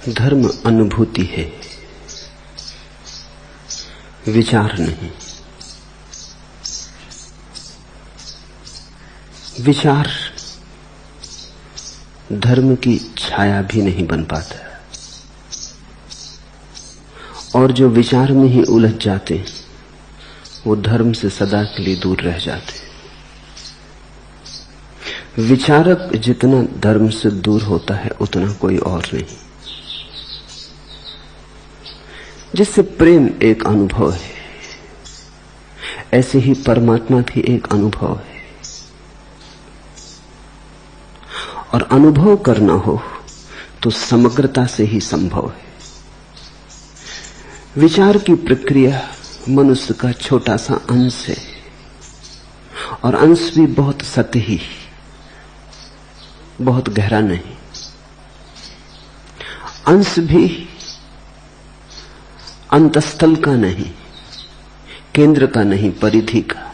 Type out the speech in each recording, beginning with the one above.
धर्म अनुभूति है, विचार नहीं। विचार धर्म की छाया भी नहीं बन पाता, और जो विचार में ही उलझ जाते हैं वो धर्म से सदा के लिए दूर रह जाते हैं। विचारक जितना धर्म से दूर होता है उतना कोई और नहीं। जिससे प्रेम एक अनुभव है, ऐसे ही परमात्मा भी एक अनुभव है। और अनुभव करना हो तो समग्रता से ही संभव है। विचार की प्रक्रिया मनुष्य का छोटा सा अंश है, और अंश भी बहुत सतही, बहुत गहरा नहीं। अंश भी अंतस्थल का नहीं, केंद्र का नहीं, परिधि का।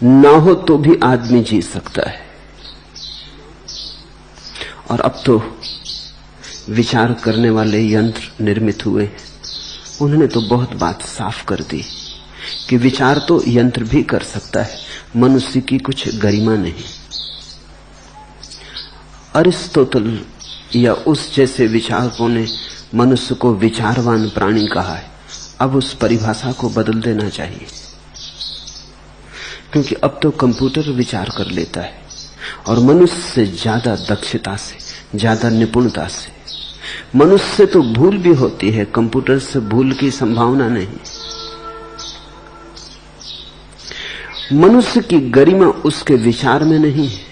ना हो तो भी आदमी जी सकता है। और अब तो विचार करने वाले यंत्र निर्मित हुए, उन्होंने तो बहुत बात साफ कर दी कि विचार तो यंत्र भी कर सकता है, मनुष्य की कुछ गरिमा नहीं। अरिस्टोटल या उस जैसे विचारकों ने मनुष्य को विचारवान प्राणी कहा है। अब उस परिभाषा को बदल देना चाहिए, क्योंकि अब तो कंप्यूटर विचार कर लेता है, और मनुष्य से ज्यादा दक्षता से, ज्यादा निपुणता से। मनुष्य से तो भूल भी होती है, कंप्यूटर से भूल की संभावना नहीं। मनुष्य की गरिमा उसके विचार में नहीं है,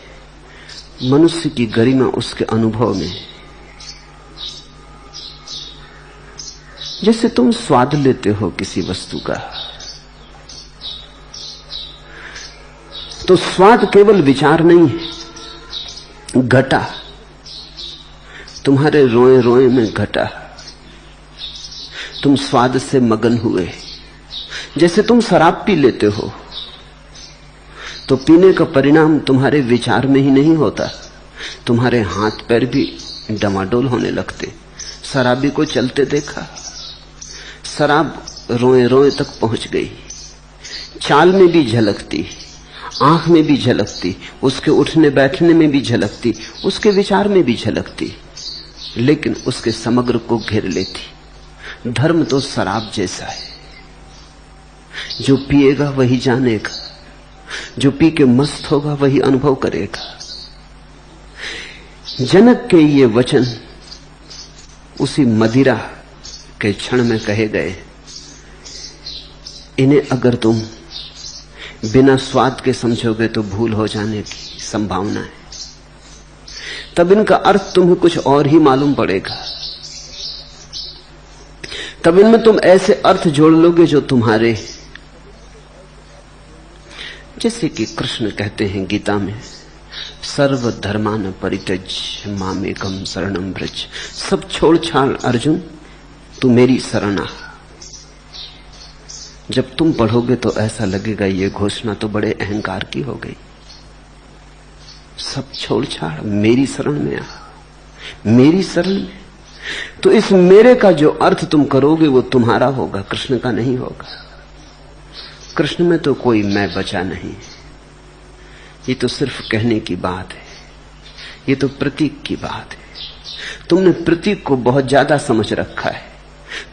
मनुष्य की गरिमा उसके अनुभव में है। जैसे तुम स्वाद लेते हो किसी वस्तु का, तो स्वाद केवल विचार नहीं है, घटा तुम्हारे रोए रोए में घटा, तुम स्वाद से मगन हुए। जैसे तुम शराब पी लेते हो तो पीने का परिणाम तुम्हारे विचार में ही नहीं होता, तुम्हारे हाथ पैर भी डमाडोल होने लगते। शराबी को चलते देखा, शराब रोए रोए तक पहुंच गई, चाल में भी झलकती, आंख में भी झलकती, उसके उठने बैठने में भी झलकती, उसके विचार में भी झलकती, लेकिन उसके समग्र को घेर लेती। धर्म तो शराब जैसा है, जो पिएगा वही जानेगा, जो पी के मस्त होगा वही अनुभव करेगा। जनक के ये वचन उसी मदिरा के क्षण में कहे गए। इन्हें अगर तुम बिना स्वाद के समझोगे तो भूल हो जाने की संभावना है। तब इनका अर्थ तुम्हें कुछ और ही मालूम पड़ेगा। तब इनमें तुम ऐसे अर्थ जोड़ लोगे जो तुम्हारे, जैसे कि कृष्ण कहते हैं गीता में, सर्व धर्मान परित्यज्य मामेकम शरणम व्रज। सब छोड़ छाड़ अर्जुन, तू मेरी शरण आ। जब तुम पढ़ोगे तो ऐसा लगेगा ये घोषणा तो बड़े अहंकार की हो गई। सब छोड़ छाड़ मेरी शरण में आ, मेरी शरण में। तो इस मेरे का जो अर्थ तुम करोगे वो तुम्हारा होगा, कृष्ण का नहीं होगा। कृष्ण में तो कोई मैं बचा नहीं। ये तो सिर्फ कहने की बात है, ये तो प्रतीक की बात है। तुमने प्रतीक को बहुत ज्यादा समझ रखा है।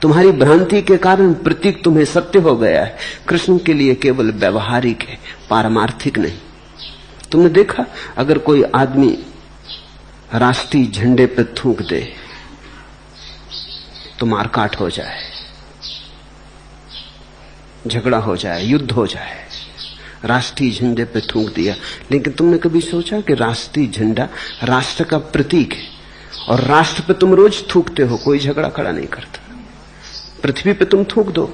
तुम्हारी भ्रांति के कारण प्रतीक तुम्हें सत्य हो गया है। कृष्ण के लिए केवल व्यवहारिक है, पारमार्थिक नहीं। तुमने देखा, अगर कोई आदमी राष्ट्रीय झंडे पे थूक दे तो मारकाट हो जाए, झगड़ा हो जाए, युद्ध हो जाए। राष्ट्रीय झंडे पे थूक दिया। लेकिन तुमने कभी सोचा कि राष्ट्रीय झंडा राष्ट्र का प्रतीक है, और राष्ट्र पे तुम रोज थूकते हो, कोई झगड़ा खड़ा नहीं करता। पृथ्वी पे तुम थूक दो,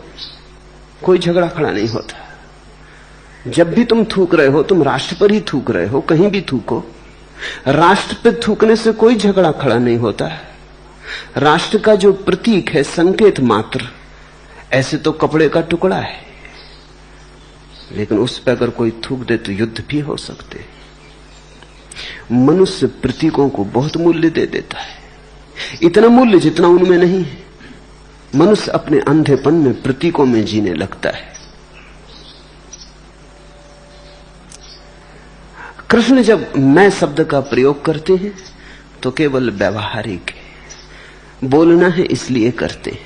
कोई झगड़ा खड़ा नहीं होता। जब भी तुम थूक रहे हो, तुम राष्ट्र पर ही थूक रहे हो। कहीं भी थूको, राष्ट्र पे थूकने से कोई झगड़ा खड़ा नहीं होता। राष्ट्र का जो प्रतीक है, संकेत मात्र, ऐसे तो कपड़े का टुकड़ा है, लेकिन उस पर अगर कोई थूक दे तो युद्ध भी हो सकते। मनुष्य प्रतीकों को बहुत मूल्य दे देता है। इतना मूल्य जितना उनमें नहीं है। मनुष्य अपने अंधेपन में प्रतीकों में जीने लगता है। कृष्ण जब मैं शब्द का प्रयोग करते हैं तो केवल व्यवहारिक है। बोलना है इसलिए करते हैं,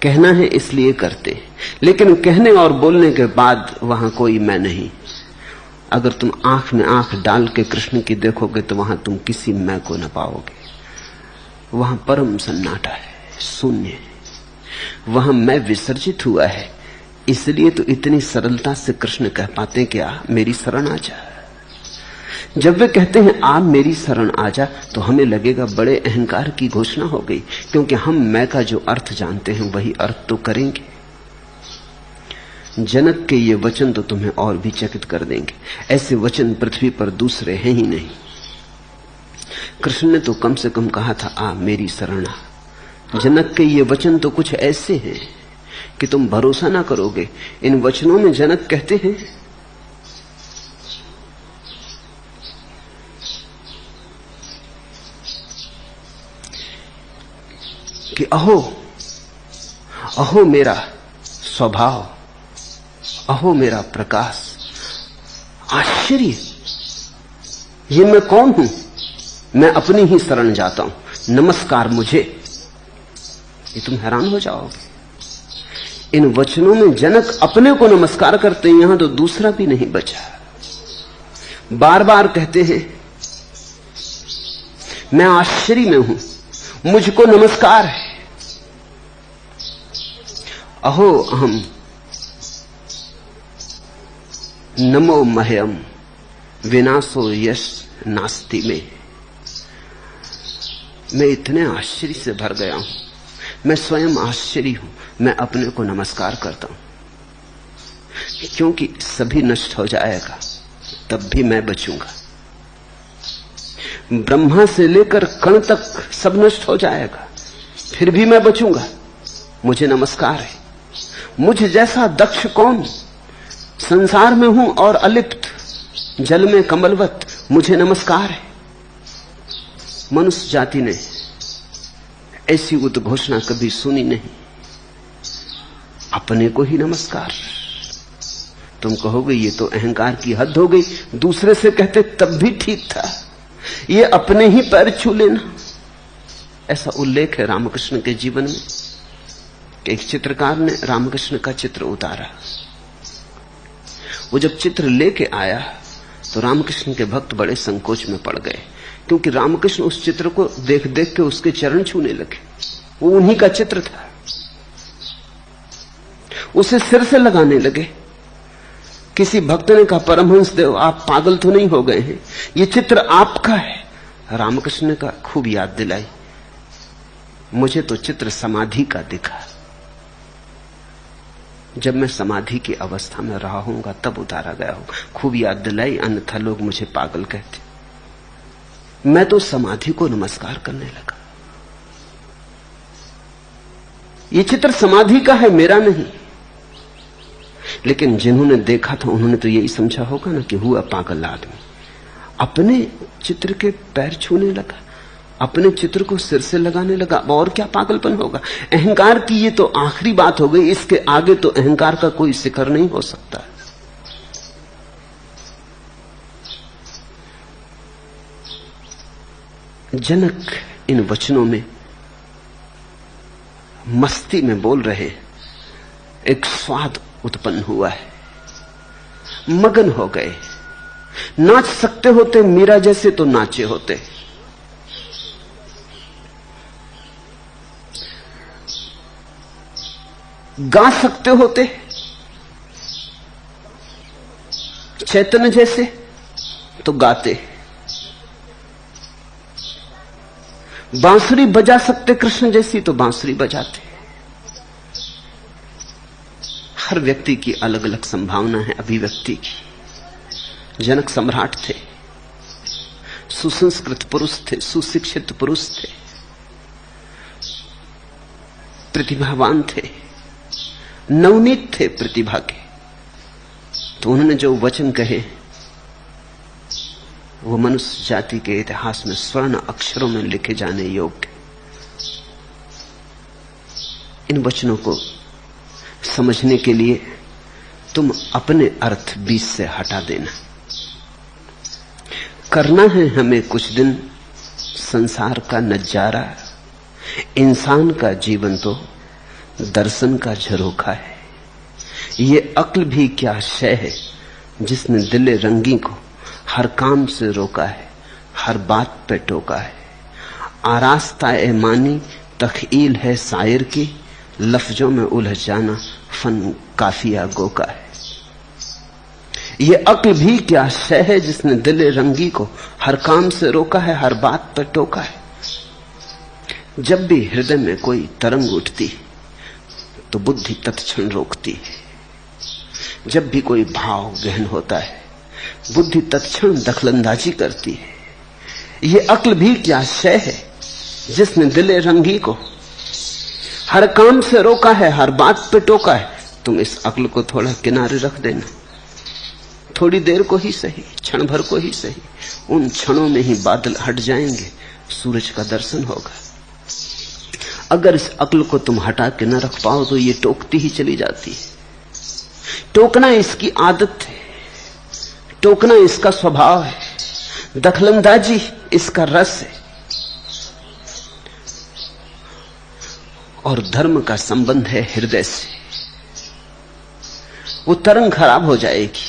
कहना है इसलिए करते हैं, लेकिन कहने और बोलने के बाद वहां कोई मैं नहीं। अगर तुम आंख में आंख डाल के कृष्ण की देखोगे तो वहां तुम किसी मैं को न पाओगे। वहां परम सन्नाटा है, शून्य है। वहां मैं विसर्जित हुआ है। इसलिए तो इतनी सरलता से कृष्ण कह पाते क्या मेरी शरण आ जा। जब वे कहते हैं आप मेरी शरण आ जा तो हमें लगेगा बड़े अहंकार की घोषणा हो गई, क्योंकि हम मैं का जो अर्थ जानते हैं वही अर्थ तो करेंगे। जनक के ये वचन तो तुम्हें और भी चकित कर देंगे। ऐसे वचन पृथ्वी पर दूसरे हैं ही नहीं। कृष्ण ने तो कम से कम कहा था आ मेरी शरण आ। जनक के ये वचन तो कुछ ऐसे हैं कि तुम भरोसा ना करोगे। इन वचनों में जनक कहते हैं कि अहो अहो मेरा स्वभाव, अहो मेरा प्रकाश, आश्चर्य, ये मैं कौन हूं? मैं अपनी ही शरण जाता हूं, नमस्कार मुझे। ये तुम हैरान हो जाओगे। इन वचनों में जनक अपने को नमस्कार करते हैं, यहां तो दूसरा भी नहीं बचा। बार बार कहते हैं मैं आश्चर्य में हूं, मुझको नमस्कार है। अहो अहम नमो मह्यम विनाशो यश नास्ति में। मैं इतने आश्चर्य से भर गया हूं, मैं स्वयं आश्चर्य हूं। मैं अपने को नमस्कार करता हूं, क्योंकि सभी नष्ट हो जाएगा तब भी मैं बचूंगा। ब्रह्मा से लेकर कण तक सब नष्ट हो जाएगा फिर भी मैं बचूंगा। मुझे नमस्कार है। मुझ जैसा दक्ष कौन? संसार में हूं और अलिप्त, जल में कमलवत, मुझे नमस्कार है। मनुष्य जाति ने ऐसी उद्घोषणा कभी सुनी नहीं। अपने को ही नमस्कार। तुम कहोगे ये तो अहंकार की हद हो गई। दूसरे से कहते तब भी ठीक था, ये अपने ही पैर छू लेना। ऐसा उल्लेख है रामकृष्ण के जीवन में। एक चित्रकार ने रामकृष्ण का चित्र उतारा। वो जब चित्र लेके आया तो रामकृष्ण के भक्त बड़े संकोच में पड़ गए, क्योंकि रामकृष्ण उस चित्र को देख देख के उसके चरण छूने लगे। वो उन्हीं का चित्र था। उसे सिर से लगाने लगे। किसी भक्त ने कहा परमहंस देव आप पागल तो नहीं हो गए हैं, ये चित्र आपका है। रामकृष्ण ने कहा खूब याद दिलाई, मुझे तो चित्र समाधि का दिखा। जब मैं समाधि की अवस्था में रहा हूंगा तब उतारा गया होगा। खूब याद दिलाई, अन्यथा लोग मुझे पागल कहते। मैं तो समाधि को नमस्कार करने लगा। ये चित्र समाधि का है, मेरा नहीं। लेकिन जिन्होंने देखा था उन्होंने तो यही समझा होगा ना कि हुआ पागल आदमी। अपने चित्र के पैर छूने लगा, अपने चित्र को सिर से लगाने लगा। और क्या पागलपन होगा? अहंकार की ये तो आखिरी बात हो गई। इसके आगे तो अहंकार का कोई शिखर नहीं हो सकता। जनक इन वचनों में मस्ती में बोल रहे, एक स्वाद उत्पन्न हुआ है। मगन हो गए। नाच सकते होते मीरा जैसे तो नाचे होते। गा सकते होते चैतन्य जैसे तो गाते। बांसुरी बजा सकते कृष्ण जैसी तो बांसुरी बजाते। हर व्यक्ति की अलग अलग संभावना है अभिव्यक्ति की। जनक सम्राट थे, सुसंस्कृत पुरुष थे, सुशिक्षित पुरुष थे, प्रतिभावान थे, नवनीत थे प्रतिभा के। तो उन्होंने जो वचन कहे वो मनुष्य जाति के इतिहास में स्वर्ण अक्षरों में लिखे जाने योग्य। इन वचनों को समझने के लिए तुम अपने अर्थ बीच से हटा देना। करना है हमें कुछ दिन संसार का नजारा, इंसान का जीवन तो दर्शन का झरोखा है। ये अक्ल भी क्या शय है जिसने दिले रंगी को हर काम से रोका है, हर बात पे टोका है। आरास्ता ए मानी तखील है शायर की, लफ्जों में उलझ जाना फन काफिया गो का है। ये अक्ल भी क्या शय है जिसने दिले रंगी को हर काम से रोका है, हर बात पर टोका है। जब भी हृदय में कोई तरंग उठती तो बुद्धि तत्क्षण रोकती है। जब भी कोई भाव गहन होता है बुद्धि तत्क्षण दखलंदाजी करती है। ये अक्ल भी क्या शय है जिसने दिले रंगी को हर काम से रोका है, हर बात पे टोका है। तुम इस अक्ल को थोड़ा किनारे रख देना, थोड़ी देर को ही सही, क्षण भर को ही सही। उन क्षणों में ही बादल हट जाएंगे, सूरज का दर्शन होगा। अगर इस अक्ल को तुम हटा के न रख पाओ तो ये टोकती ही चली जाती है। टोकना इसकी आदत है, टोकना इसका स्वभाव है, दखलंदाजी इसका रस है। और धर्म का संबंध है हृदय से। वो तरंग खराब हो जाएगी,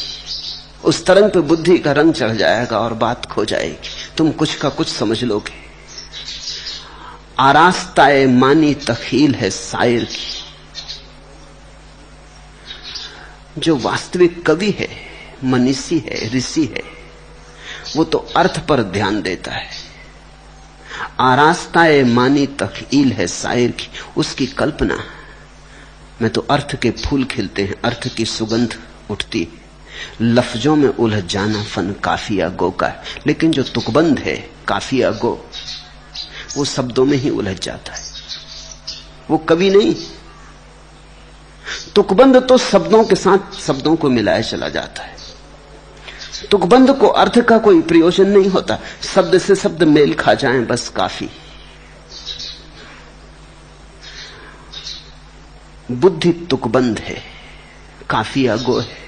उस तरंग पे बुद्धि का रंग चढ़ जाएगा और बात खो जाएगी। तुम कुछ का कुछ समझ लोगे। आरास्ताए मानी तखील है शायर की। जो वास्तविक कवि है, मनीषी है, ऋषि है, वो तो अर्थ पर ध्यान देता है। आरास्ताए मानी तखील है शायर की, उसकी कल्पना में तो अर्थ के फूल खिलते हैं, अर्थ की सुगंध उठती है। लफ्जों में उलझ जाना फन काफिया गो का है। लेकिन जो तुकबंद है काफिया गो, वो शब्दों में ही उलझ जाता है, वो कवि नहीं। तुकबंद तो शब्दों के साथ शब्दों को मिलाया चला जाता है। तुकबंद को अर्थ का कोई प्रयोजन नहीं होता, शब्द से शब्द मेल खा जाएं बस काफी। बुद्धि तुकबंद है, काफिया गो है।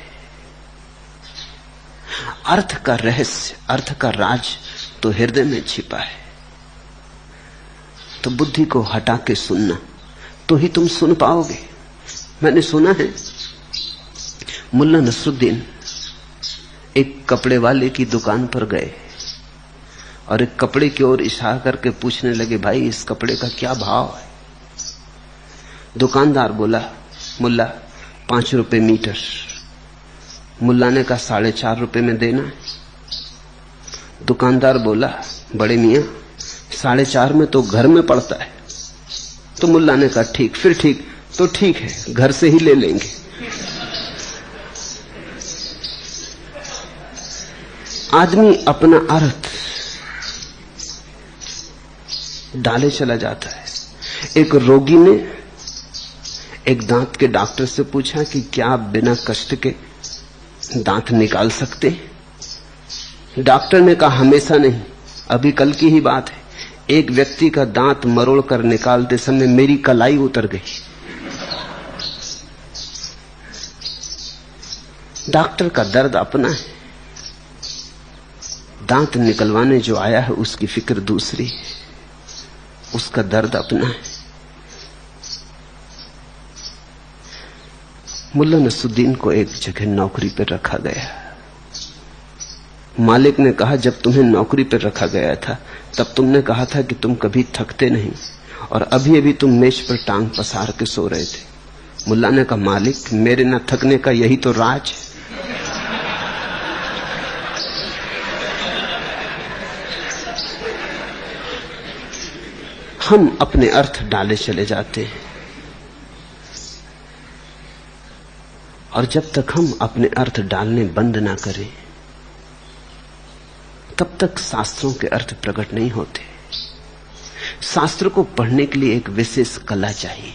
अर्थ का रहस्य, अर्थ का राज तो हृदय में छिपा है। तो बुद्धि को हटा के सुनना, तो ही तुम सुन पाओगे। मैंने सुना है मुल्ला नसरुद्दीन एक कपड़े वाले की दुकान पर गए और एक कपड़े की ओर इशारा करके पूछने लगे, भाई इस कपड़े का क्या भाव है? दुकानदार बोला, मुल्ला 5 रुपए मीटर। मुल्ला ने कहा 4.5 रुपए में देना है। दुकानदार बोला, बड़े मियां 4.5 में तो घर में पड़ता है। तो मुल्ला ने कहा ठीक, फिर ठीक तो ठीक है, घर से ही ले लेंगे। आदमी अपना अर्थ डाले चला जाता है। एक रोगी ने एक दांत के डॉक्टर से पूछा कि क्या आप बिना कष्ट के दांत निकाल सकते? डॉक्टर ने कहा हमेशा नहीं, अभी कल की ही बात है। एक व्यक्ति का दांत मरोड़ कर निकालते समय मेरी कलाई उतर गई। डॉक्टर का दर्द अपना है, दांत निकलवाने जो आया है उसकी फिक्र दूसरी है, उसका दर्द अपना है। मुल्ला नसरुद्दीन को एक जगह नौकरी पर रखा गया। मालिक ने कहा, जब तुम्हें नौकरी पर रखा गया था तब तुमने कहा था कि तुम कभी थकते नहीं, और अभी अभी तुम मेज पर टांग पसार के सो रहे थे। मुल्ला ने कहा, मालिक मेरे न थकने का यही तो राज है। हम अपने अर्थ डाले चले जाते हैं, और जब तक हम अपने अर्थ डालने बंद ना करें तब तक शास्त्रों के अर्थ प्रकट नहीं होते। शास्त्र को पढ़ने के लिए एक विशेष कला चाहिए।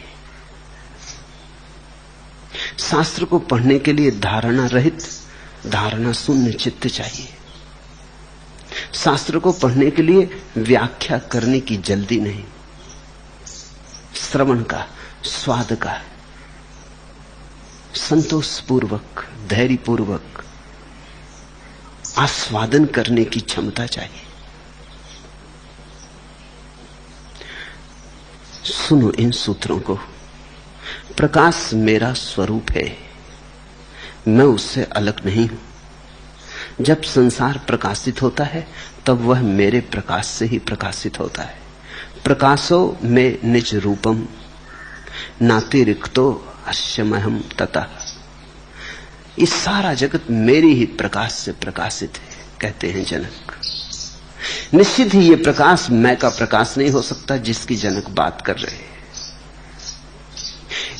शास्त्र को पढ़ने के लिए धारणा रहित, धारणा शून्य चित्त चाहिए। शास्त्र को पढ़ने के लिए व्याख्या करने की जल्दी नहीं, श्रवण का, स्वाद का, संतोषपूर्वक, धैर्यपूर्वक आस्वादन करने की क्षमता चाहिए। सुनो इन सूत्रों को। प्रकाश मेरा स्वरूप है, मैं उससे अलग नहीं हूं। जब संसार प्रकाशित होता है तब वह मेरे प्रकाश से ही प्रकाशित होता है। प्रकाशो में निज रूपम नातिरिक्तो अश्यमहम तथा। इस सारा जगत मेरे ही प्रकाश से प्रकाशित है, कहते हैं जनक। निश्चित ही यह प्रकाश मैं का प्रकाश नहीं हो सकता जिसकी जनक बात कर रहे हैं।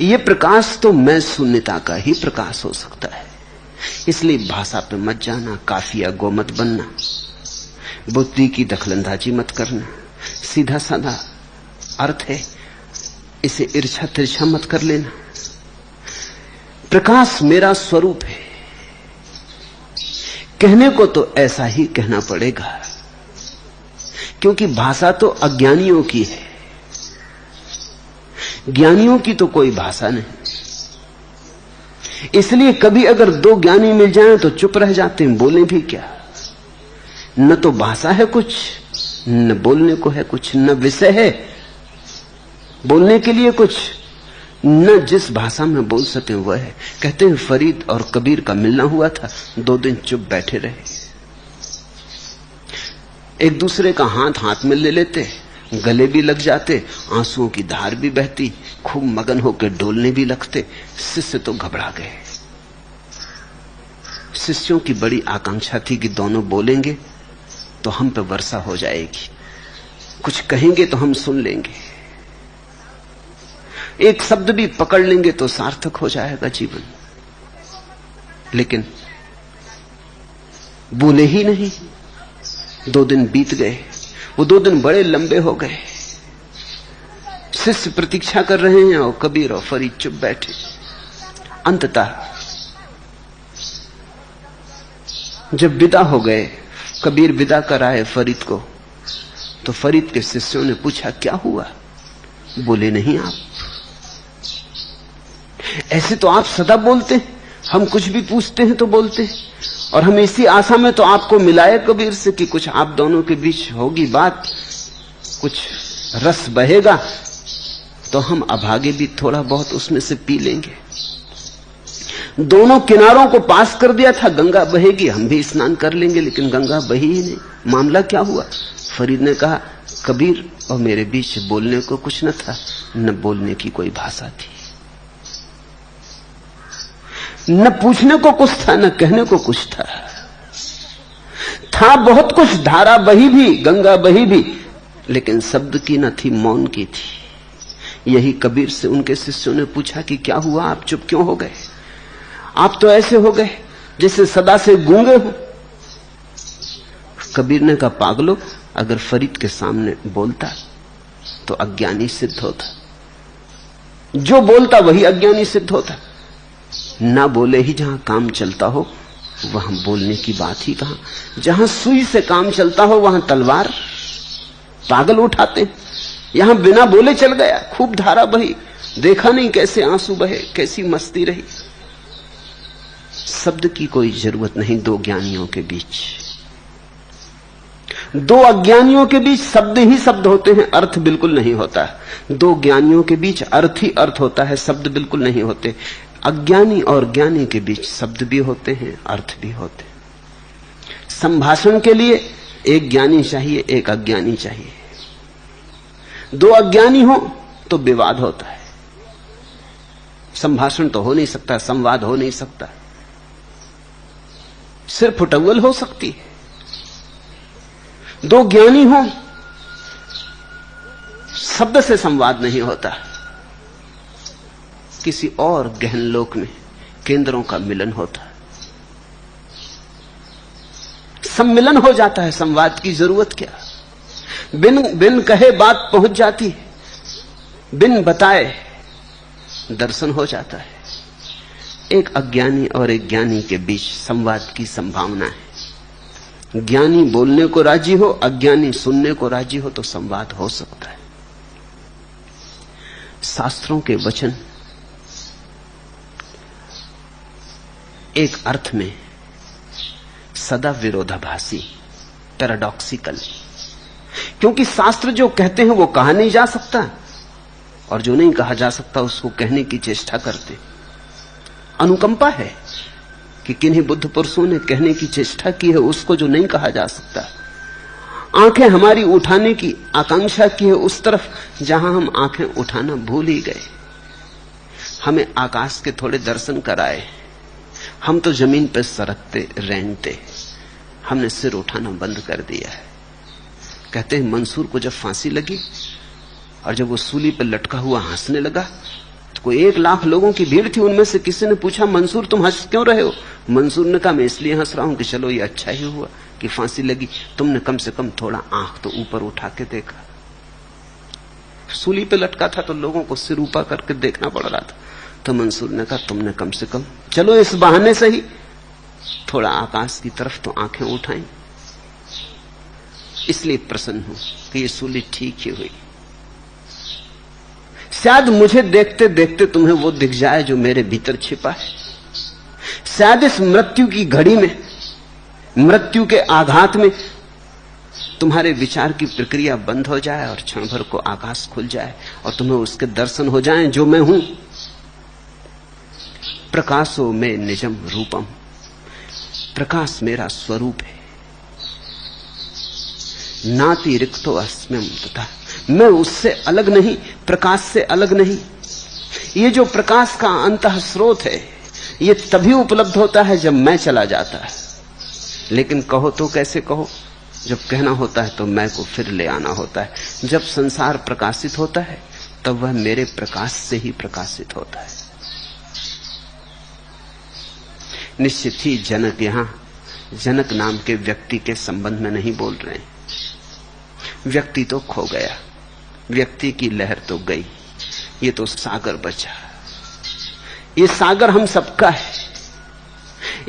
यह प्रकाश तो मैं शून्यता का ही प्रकाश हो सकता है। इसलिए भाषा पे मत जाना, काफिया गो मत बनना, बुद्धि की दखलंदाजी मत करना। सीधा साधा अर्थ है, इसे ईर्ष्या तिरछा मत कर लेना। प्रकाश मेरा स्वरूप है, कहने को तो ऐसा ही कहना पड़ेगा, क्योंकि भाषा तो अज्ञानियों की है, ज्ञानियों की तो कोई भाषा नहीं। इसलिए कभी अगर दो ज्ञानी मिल जाएं तो चुप रह जाते हैं, बोले भी क्या। न तो भाषा है कुछ, न बोलने को है कुछ, न विषय है बोलने के लिए कुछ, न जिस भाषा में बोल सके वह है। कहते हैं फरीद और कबीर का मिलना हुआ था, 2 दिन चुप बैठे रहे, एक दूसरे का हाथ हाथ में ले लेते, गले भी लग जाते, आंसुओं की धार भी बहती, खूब मगन होकर डोलने भी लगते। शिष्य तो घबरा गए। शिष्यों की बड़ी आकांक्षा थी कि दोनों बोलेंगे तो हम पे वर्षा हो जाएगी, कुछ कहेंगे तो हम सुन लेंगे, एक शब्द भी पकड़ लेंगे तो सार्थक हो जाएगा जीवन। लेकिन बोले ही नहीं। 2 दिन बीत गए, वो 2 दिन बड़े लंबे हो गए। शिष्य प्रतीक्षा कर रहे हैं और कबीर और फरीद चुप बैठे। अंततः जब विदा हो गए, कबीर विदा कराए फरीद को, तो फरीद के शिष्यों ने पूछा क्या हुआ, बोले नहीं आप। ऐसे तो आप सदा बोलते हैं, हम कुछ भी पूछते हैं तो बोलते हैं, और हम इसी आशा में तो आपको मिलाए कबीर से कि कुछ आप दोनों के बीच होगी बात, कुछ रस बहेगा तो हम अभागे भी थोड़ा बहुत उसमें से पी लेंगे। दोनों किनारों को पास कर दिया था, गंगा बहेगी हम भी स्नान कर लेंगे, लेकिन गंगा बही ही नहीं। मामला क्या हुआ? फरीद ने कहा कबीर और मेरे बीच बोलने को कुछ न था, न बोलने की कोई भाषा थी, न पूछने को कुछ था, न कहने को कुछ था बहुत कुछ, धारा बही भी, गंगा बही भी, लेकिन शब्द की न थी, मौन की थी। यही कबीर से उनके शिष्यों ने पूछा कि क्या हुआ, आप चुप क्यों हो गए? आप तो ऐसे हो गए जैसे सदा से गूंगे हो। कबीर ने कहा पागलो, अगर फरीद के सामने बोलता तो अज्ञानी सिद्ध होता, जो बोलता वही अज्ञानी सिद्ध होता। ना बोले ही जहां काम चलता हो वहां बोलने की बात ही कहां। जहां सुई से काम चलता हो वहां तलवार पागल उठाते। यहां बिना बोले चल गया, खूब धारा बही, देखा नहीं कैसे आंसू बहे, कैसी मस्ती रही। शब्द की कोई जरूरत नहीं दो ज्ञानियों के बीच। दो अज्ञानियों के बीच शब्द ही शब्द होते हैं, अर्थ बिल्कुल नहीं होता। दो ज्ञानियों के बीच अर्थ ही अर्थ होता है, शब्द बिल्कुल नहीं होते। अज्ञानी और ज्ञानी के बीच शब्द भी होते हैं, अर्थ भी होते हैं। संभाषण के लिए एक ज्ञानी चाहिए, एक अज्ञानी चाहिए। दो अज्ञानी हो तो विवाद होता है, संभाषण तो हो नहीं सकता, संवाद हो नहीं सकता, सिर्फ फुटअव्वल हो सकती है। दो ज्ञानी हो, शब्द से संवाद नहीं होता, किसी और गहन लोक में केंद्रों का मिलन होता है, सम्मिलन हो जाता है। संवाद की जरूरत क्या? बिन कहे बात पहुंच जाती है, बिन बताए दर्शन हो जाता है। एक अज्ञानी और एक ज्ञानी के बीच संवाद की संभावना है। ज्ञानी बोलने को राजी हो, अज्ञानी सुनने को राजी हो तो संवाद हो सकता है। शास्त्रों के वचन एक अर्थ में सदा विरोधाभासी, पैराडॉक्सिकल, क्योंकि शास्त्र जो कहते हैं वो कहा नहीं जा सकता और जो नहीं कहा जा सकता उसको कहने की चेष्टा करते। अनुकंपा है कि किन्हीं बुद्ध पुरुषों ने कहने की चेष्टा की है उसको जो नहीं कहा जा सकता। आंखें हमारी उठाने की आकांक्षा की है उस तरफ जहां हम आंखें उठाना भूल ही गए। हमें आकाश के थोड़े दर्शन कराए, हम तो जमीन पर सरकते रेंगते, हमने सिर उठाना बंद कर दिया है। कहते हैं मंसूर को जब फांसी लगी और जब वो सूली पर लटका हुआ हंसने लगा तो कोई 1,00,000 लोगों की भीड़ थी, उनमें से किसी ने पूछा मंसूर तुम हंस क्यों रहे हो? मंसूर ने कहा मैं इसलिए हंस रहा हूं कि चलो ये अच्छा ही हुआ कि फांसी लगी, तुमने कम से कम थोड़ा आंख तो ऊपर उठा के देखा। सूली पे लटका था तो लोगों को सिर ऊपर करके देखना पड़ रहा था, तो मंसूर ने कहा तुमने कम से कम चलो इस बहाने से ही थोड़ा आकाश की तरफ तो आंखें उठाई। इसलिए प्रसन्न हूं कि ये सूली ठीक ही हुई। शायद मुझे देखते देखते तुम्हें वो दिख जाए जो मेरे भीतर छिपा है। शायद इस मृत्यु की घड़ी में, मृत्यु के आघात में तुम्हारे विचार की प्रक्रिया बंद हो जाए और क्षण भर को आकाश खुल जाए और तुम्हें उसके दर्शन हो जाएं जो मैं हूं। प्रकाशो में निजम रूपम, प्रकाश मेरा स्वरूप है। नाति रिक्तो अस्म्यम, तथा मैं उससे अलग नहीं, प्रकाश से अलग नहीं। ये जो प्रकाश का अंतः स्रोत है ये तभी उपलब्ध होता है जब मैं चला जाता है। लेकिन कहो तो कैसे कहो, जब कहना होता है तो मैं को फिर ले आना होता है। जब संसार प्रकाशित होता है तब वह मेरे प्रकाश से ही प्रकाशित होता है। निश्चित ही जनक यहां जनक नाम के व्यक्ति के संबंध में नहीं बोल रहे हैं। व्यक्ति तो खो गया, व्यक्ति की लहर तो गई, ये तो सागर बचा। ये सागर हम सबका है।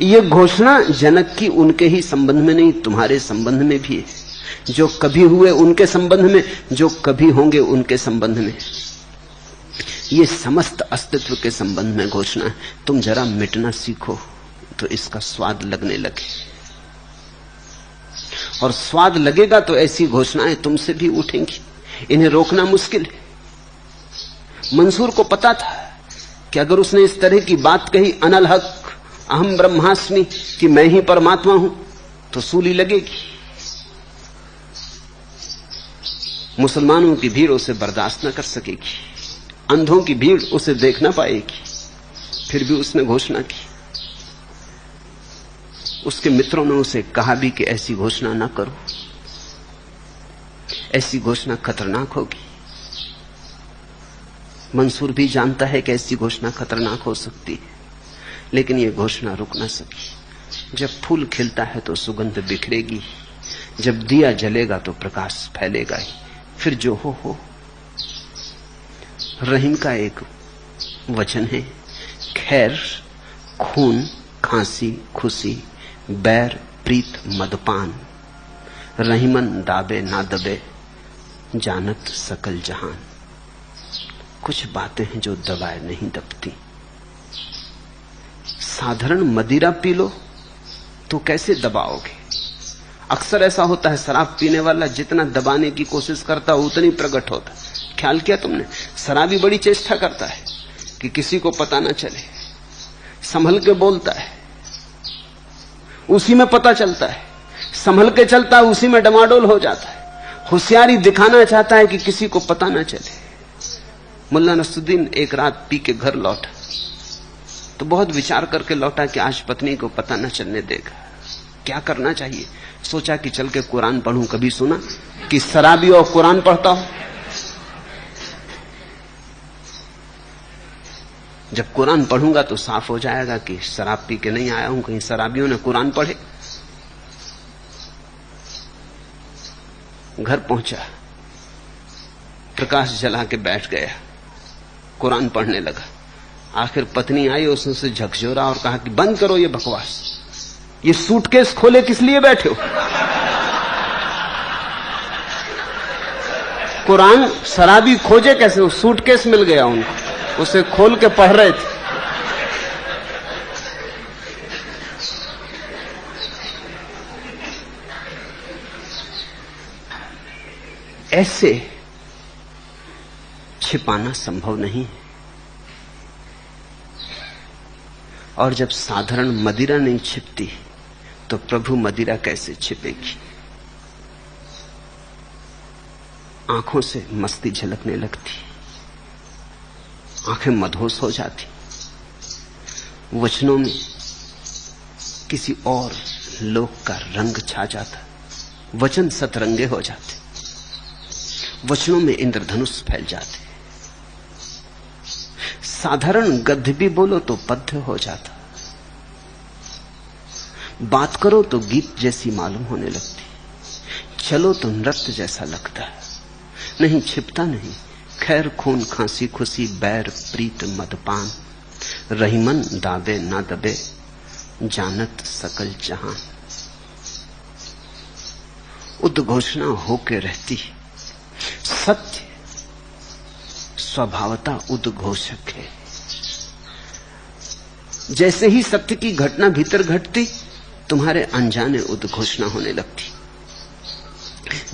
ये घोषणा जनक की उनके ही संबंध में नहीं, तुम्हारे संबंध में भी है। जो कभी हुए उनके संबंध में, जो कभी होंगे उनके संबंध में। ये समस्त अस्तित्व के संबंध में घोषणा है। तुम जरा मिटना सीखो तो इसका स्वाद लगने लगे, और स्वाद लगेगा तो ऐसी घोषणाएं तुमसे भी उठेंगी। इन्हें रोकना मुश्किल है। मंसूर को पता था कि अगर उसने इस तरह की बात कही, अनल हक अहम ब्रह्मास्मि, कि मैं ही परमात्मा हूं, तो सूली लगेगी। मुसलमानों की भीड़ उसे बर्दाश्त न कर सकेगी, अंधों की भीड़ उसे देख ना पाएगी। फिर भी उसने घोषणा की। उसके मित्रों ने उसे कहा भी कि ऐसी घोषणा ना करो, ऐसी घोषणा खतरनाक होगी। मंसूर भी जानता है कि ऐसी घोषणा खतरनाक हो सकती है, लेकिन यह घोषणा रुक ना सकी। जब फूल खिलता है तो सुगंध बिखरेगी, जब दिया जलेगा तो प्रकाश फैलेगा ही। फिर जो हो। रहीम का एक वचन है, खैर खून खांसी खुशी बैर प्रीत मदपान, रहीमन दाबे ना दबे जानत सकल जहान। कुछ बातें हैं जो दबाए नहीं दबती। साधारण मदिरा पी लो तो कैसे दबाओगे? अक्सर ऐसा होता है, शराब पीने वाला जितना दबाने की कोशिश करता है उतनी प्रकट होता है। ख्याल किया तुमने? शराबी बड़ी चेष्टा करता है कि किसी को पता ना चले, संभल के बोलता है, उसी में पता चलता है, संभल के चलता है, उसी में डमाडोल हो जाता है। होशियारी दिखाना चाहता है कि किसी को पता ना चले। मुल्ला नसरुद्दीन एक रात पी के घर लौटा तो बहुत विचार करके लौटा कि आज पत्नी को पता न चलने देगा, क्या करना चाहिए। सोचा कि चल के कुरान पढ़ूं। कभी सुना कि शराबी और कुरान पढ़ता हो? जब कुरान पढ़ूंगा तो साफ हो जाएगा कि शराब पी के नहीं आया हूं, कहीं शराबियों ने कुरान पढ़े। घर पहुंचा, प्रकाश जला के बैठ गया, कुरान पढ़ने लगा। आखिर पत्नी आई, उसने उसे झकझोरा और कहा कि बंद करो ये बकवास, ये सूटकेस खोले किस लिए बैठे हो? कुरान शराबी खोजे कैसे? वो सूटकेस मिल गया उनको, उसे खोल के पढ़ रहे थे। ऐसे छिपाना संभव नहीं है। और जब साधारण मदिरा नहीं छिपती तो प्रभु मदिरा कैसे छिपेगी? आंखों से मस्ती झलकने लगती, आंखें मदहोश हो जाती, वचनों में किसी और लोक का रंग छा जाता, वचन सतरंगे हो जाते, वचनों में इंद्रधनुष फैल जाते। साधारण गद्य भी बोलो तो पद्य हो जाता, बात करो तो गीत जैसी मालूम होने लगती, चलो तो नृत्य जैसा लगता है। नहीं, छिपता नहीं। खैर खून खांसी खुशी बैर प्रीत मदपान, रहीमन दाबे ना दबे जानत सकल जहान। उद्घोषणा होके रहती, सत्य स्वभावता उद्घोषक है। जैसे ही सत्य की घटना भीतर घटती, तुम्हारे अनजाने उद्घोषणा होने लगती।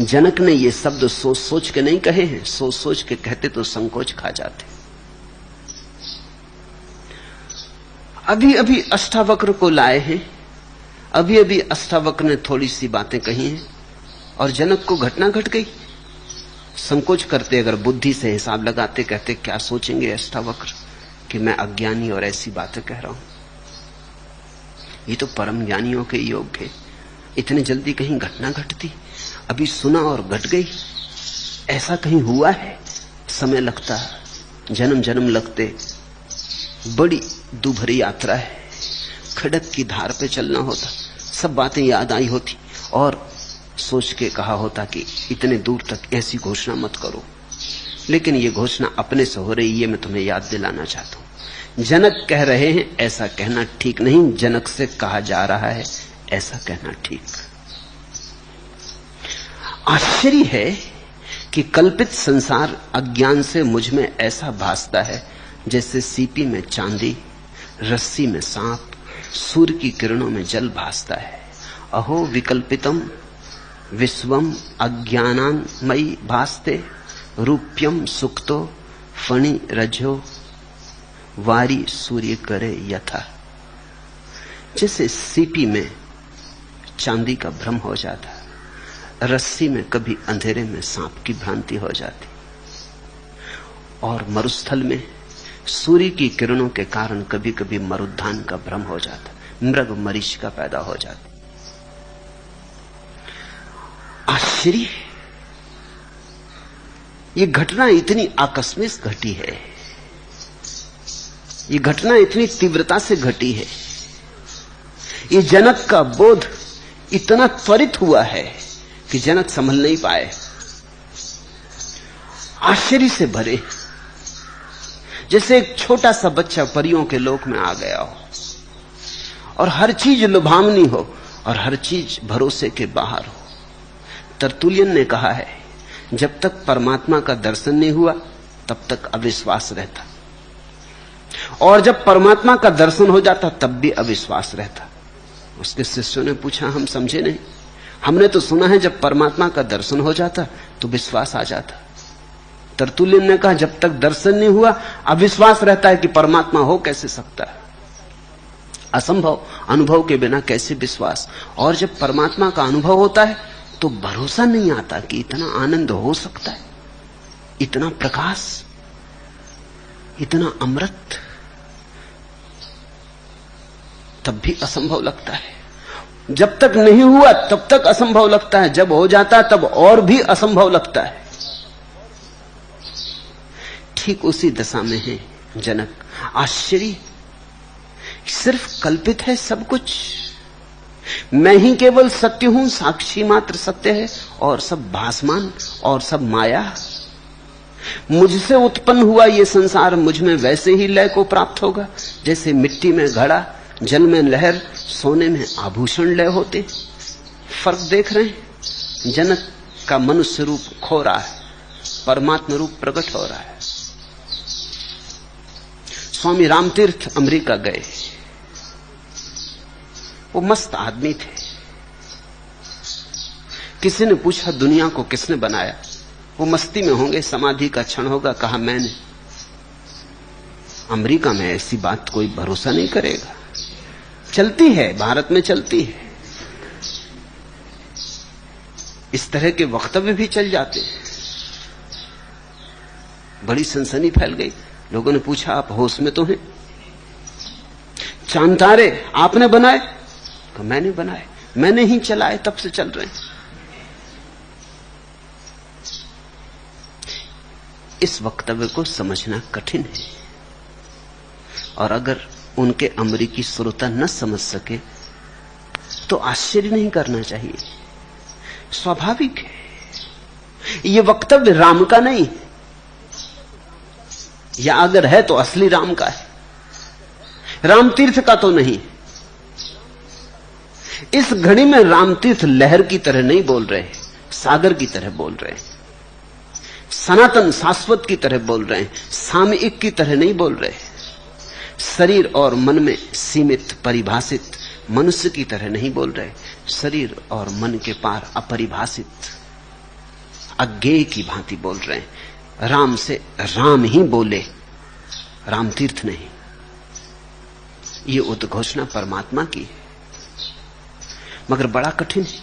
जनक ने ये शब्द सोच सोच के नहीं कहे हैं, सोच सोच के कहते तो संकोच खा जाते। अभी अभी अष्टावक्र को लाए हैं, अभी अभी अष्टावक्र ने थोड़ी सी बातें कही हैं और जनक को घटना घट गई। संकोच करते, अगर बुद्धि से हिसाब लगाते, कहते क्या सोचेंगे अष्टावक्र कि मैं अज्ञानी और ऐसी बातें कह रहा हूं। ये तो परम ज्ञानियों के योग है, इतने जल्दी कहीं घटना घटती? अभी सुना और घट गई, ऐसा कहीं हुआ है? समय लगता, जन्म जन्म लगते, बड़ी दुभरी यात्रा है, खड़क की धार पे चलना होता। सब बातें याद आई होती और सोच के कहा होता कि इतने दूर तक ऐसी घोषणा मत करो। लेकिन ये घोषणा अपने से हो रही, ये मैं तुम्हें याद दिलाना चाहता हूं। जनक कह रहे हैं ऐसा कहना ठीक नहीं, जनक से कहा जा रहा है ऐसा कहना ठीक। आश्चर्य है कि कल्पित संसार अज्ञान से मुझ में ऐसा भासता है जैसे सीपी में चांदी, रस्सी में सांप, सूर्य की किरणों में जल भासता है। अहो विकल्पितम विश्वम अज्ञानान्मयी भासते, रूप्यम सुक्तो फणि रजो वारी सूर्य करे यथा। जैसे सीपी में चांदी का भ्रम हो जाता, रस्सी में कभी अंधेरे में सांप की भ्रांति हो जाती, और मरुस्थल में सूर्य की किरणों के कारण कभी कभी मरुद्धान का भ्रम हो जाता, मृग मरीचिका पैदा हो जाती। आश्चर्य, ये घटना इतनी आकस्मिक घटी है, ये घटना इतनी तीव्रता से घटी है, ये जनक का बोध इतना त्वरित हुआ है कि जनक संभल नहीं पाए, आश्चर्य से भरे, जैसे एक छोटा सा बच्चा परियों के लोक में आ गया हो और हर चीज लुभावनी हो और हर चीज भरोसे के बाहर हो। तरतुलियन ने कहा है, जब तक परमात्मा का दर्शन नहीं हुआ तब तक अविश्वास रहता, और जब परमात्मा का दर्शन हो जाता तब भी अविश्वास रहता। उसके शिष्यों ने पूछा, हम समझे नहीं, हमने तो सुना है जब परमात्मा का दर्शन हो जाता तो विश्वास आ जाता। तरतुलियन ने कहा, जब तक दर्शन नहीं हुआ अविश्वास रहता है कि परमात्मा हो कैसे सकता है, असंभव, अनुभव के बिना कैसे विश्वास। और जब परमात्मा का अनुभव होता है तो भरोसा नहीं आता कि इतना आनंद हो सकता है, इतना प्रकाश, इतना अमृत, तब भी असंभव लगता है। जब तक नहीं हुआ तब तक असंभव लगता है, जब हो जाता तब और भी असंभव लगता है। ठीक उसी दशा में है जनक। आश्चर्य, सिर्फ कल्पित है सब कुछ, मैं ही केवल सत्य हूं, साक्षी मात्र सत्य है और सब भासमान और सब माया। मुझसे उत्पन्न हुआ ये संसार मुझ में वैसे ही लय को प्राप्त होगा जैसे मिट्टी में घड़ा, जल में लहर, सोने में आभूषण लय होते। फर्क देख रहे हैं? जनक का मनुष्य रूप खो रहा है परमात्मा रूप प्रकट हो रहा है। स्वामी रामतीर्थ अमेरिका गए, वो मस्त आदमी थे। किसी ने पूछा दुनिया को किसने बनाया? वो मस्ती में होंगे, समाधि का क्षण होगा, कहा मैंने। अमेरिका में ऐसी बात कोई भरोसा नहीं करेगा। चलती है, भारत में चलती है, इस तरह के वक्तव्य भी चल जाते हैं। बड़ी सनसनी फैल गई। लोगों ने पूछा आप होश में तो हैं? चांद तारे आपने बनाए? तो मैंने बनाए, मैंने ही चलाए, तब से चल रहे हैं। इस वक्तव्य को समझना कठिन है, और अगर उनके अमेरिकी श्रोता न समझ सके तो आश्चर्य नहीं करना चाहिए, स्वाभाविक है। यह वक्तव्य राम का नहीं, या अगर है तो असली राम का है, रामतीर्थ का तो नहीं। इस घड़ी में रामतीर्थ लहर की तरह नहीं बोल रहे, सागर की तरह बोल रहे हैं, सनातन शाश्वत की तरह बोल रहे हैं, सामयिक की तरह नहीं बोल रहे, शरीर और मन में सीमित परिभाषित मनुष्य की तरह नहीं बोल रहे, शरीर और मन के पार अपरिभाषित अज्ञेय की भांति बोल रहे हैं। राम से राम ही बोले, रामतीर्थ नहीं। ये उद्घोषणा परमात्मा की है, मगर बड़ा कठिन है,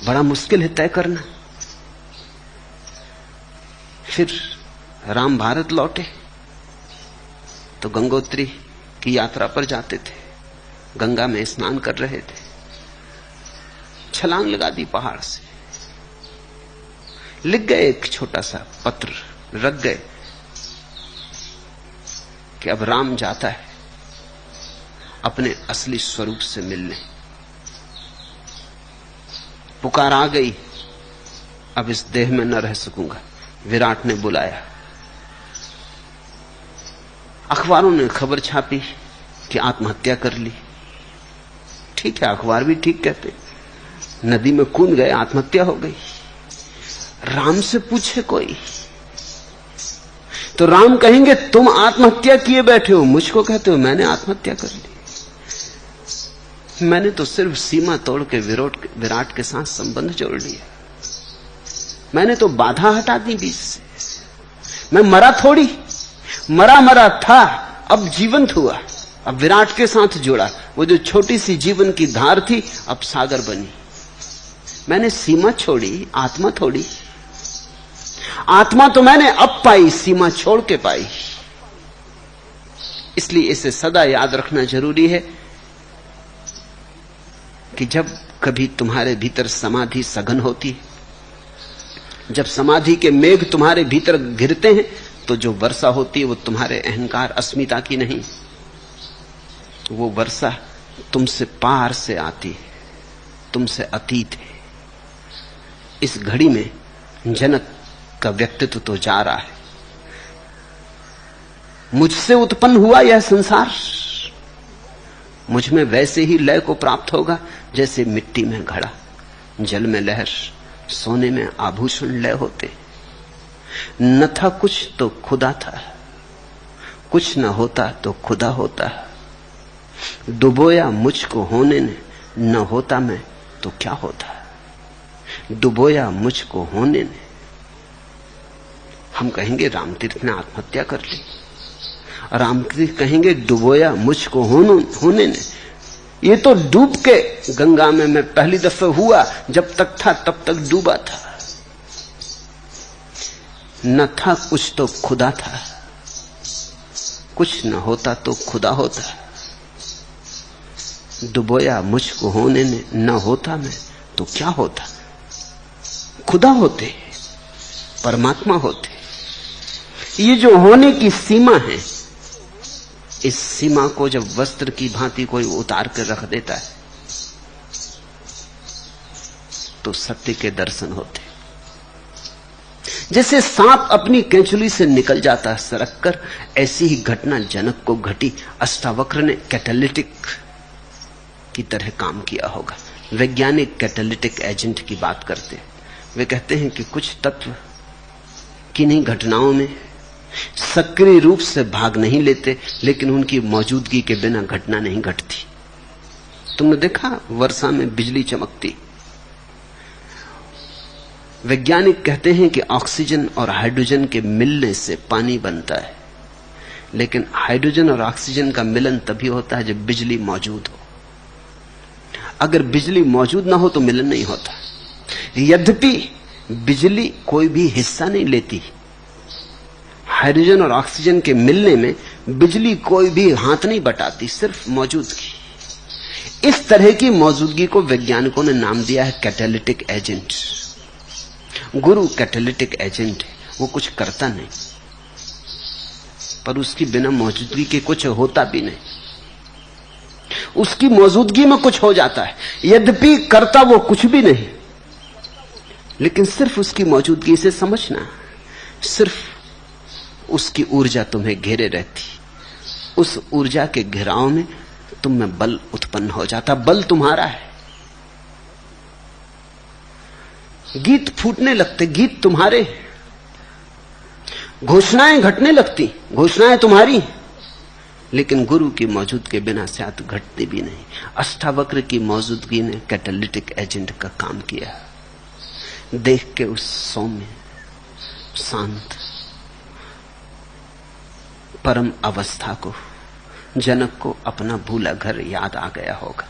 बड़ा मुश्किल है तय करना। फिर राम भारत लौटे तो गंगोत्री की यात्रा पर जाते थे, गंगा में स्नान कर रहे थे, छलांग लगा दी पहाड़ से, लिख गए एक छोटा सा पत्र, रख गए कि अब राम जाता है अपने असली स्वरूप से मिलने, पुकार आ गई, अब इस देह में न रह सकूंगा, विराट ने बुलाया। अखबारों ने खबर छापी कि आत्महत्या कर ली। ठीक है, अखबार भी ठीक कहते, नदी में कूद गए, आत्महत्या हो गई। राम से पूछे कोई तो राम कहेंगे तुम आत्महत्या किए बैठे हो, मुझको कहते हो मैंने आत्महत्या कर ली। मैंने तो सिर्फ सीमा तोड़ के विराट के साथ संबंध जोड़ लिया, मैंने तो बाधा हटा दी बीच से। मैं मरा थोड़ी, मरा था, अब जीवंत हुआ, अब विराट के साथ जुड़ा। वो जो छोटी सी जीवन की धार थी अब सागर बनी। मैंने सीमा छोड़ी, आत्मा थोड़ी। आत्मा तो मैंने अब पाई, सीमा छोड़ के पाई। इसलिए इसे सदा याद रखना जरूरी है कि जब कभी तुम्हारे भीतर समाधि सघन होती है, जब समाधि के मेघ तुम्हारे भीतर घिरते हैं, तो जो वर्षा होती है वो तुम्हारे अहंकार अस्मिता की नहीं, वो वर्षा तुमसे पार से आती है, तुमसे अतीत है। इस घड़ी में जनक का व्यक्तित्व तो जा रहा है, मुझसे उत्पन्न हुआ यह संसार, मुझ में वैसे ही लय को प्राप्त होगा जैसे मिट्टी में घड़ा, जल में लहर, सोने में आभूषण लय होते। न था कुछ तो खुदा था, कुछ न होता तो खुदा होता। डुबोया मुझको होने ने, न होता मैं तो क्या होता। डुबोया मुझको होने ने। हम कहेंगे रामतीर्थ ने आत्महत्या कर ली, रामतीर्थ कहेंगे डुबोया मुझको होने ने। ये तो डूब के गंगा में मैं पहली दफे हुआ, जब तक था तब तक डूबा था। न था कुछ तो खुदा था, कुछ न होता तो खुदा होता। डुबोया मुझको होने ने, न होता मैं तो क्या होता। खुदा होते, परमात्मा होते। ये जो होने की सीमा है, इस सीमा को जब वस्त्र की भांति कोई उतार कर रख देता है तो सत्य के दर्शन होते। जैसे सांप अपनी केंचुली से निकल जाता है सरक कर, ऐसी ही घटना जनक को घटी। अष्टावक्र ने कैटालिटिक की तरह काम किया होगा। वैज्ञानिक कैटालिटिक एजेंट की बात करते हैं। वे कहते हैं कि कुछ तत्व किन्हीं घटनाओं में सक्रिय रूप से भाग नहीं लेते, लेकिन उनकी मौजूदगी के बिना घटना नहीं घटती। तुमने देखा वर्षा में बिजली चमकती। वैज्ञानिक कहते हैं कि ऑक्सीजन और हाइड्रोजन के मिलने से पानी बनता है, लेकिन हाइड्रोजन और ऑक्सीजन का मिलन तभी होता है जब बिजली मौजूद हो। अगर बिजली मौजूद ना हो तो मिलन नहीं होता। यद्यपि बिजली कोई भी हिस्सा नहीं लेती, हाइड्रोजन और ऑक्सीजन के मिलने में बिजली कोई भी हाथ नहीं बटाती, सिर्फ मौजूदगी। इस तरह की मौजूदगी को वैज्ञानिकों ने नाम दिया है कैटालिटिक एजेंट। गुरु कैटालिटिक एजेंट है, वो कुछ करता नहीं, पर उसकी बिना मौजूदगी के कुछ होता भी नहीं। उसकी मौजूदगी में कुछ हो जाता है, यद्यपि करता वो कुछ भी नहीं, लेकिन सिर्फ उसकी मौजूदगी से समझना, सिर्फ उसकी ऊर्जा तुम्हें घेरे रहती। उस ऊर्जा के घेराव में तुम में बल उत्पन्न हो जाता। बल तुम्हारा है। गीत फूटने लगते, गीत तुम्हारे। घोषणाएं घटने लगती, घोषणाएं तुम्हारी, लेकिन गुरु की मौजूदगी के बिना शायद घटती भी नहीं। अष्टावक्र की मौजूदगी ने कैटालिटिक एजेंट का काम किया। देख के उस सौम्य शांत परम अवस्था को जनक को अपना भूला घर याद आ गया होगा।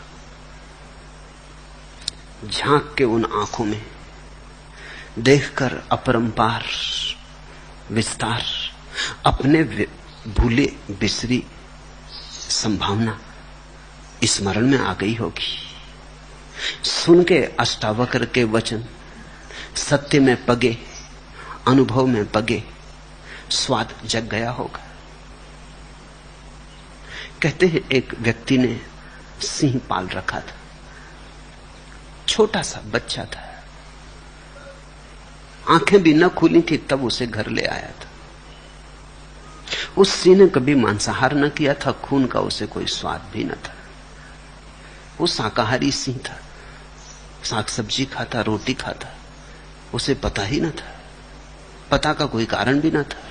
झांक के उन आंखों में देखकर अपरंपार विस्तार, अपने भूले बिसरी संभावना स्मरण में आ गई होगी। सुन के अष्टावक्र के वचन सत्य में पगे, अनुभव में पगे, स्वाद जग गया होगा। कहते हैं एक व्यक्ति ने सिंह पाल रखा था, छोटा सा बच्चा था, आंखें भी न खुली थी तब उसे घर ले आया था। उस सिंह ने कभी मांसाहार न किया था, खून का उसे कोई स्वाद भी न था। वो शाकाहारी सिंह था, साग सब्जी खाता, रोटी खाता, उसे पता ही न था, पता का कोई कारण भी न था।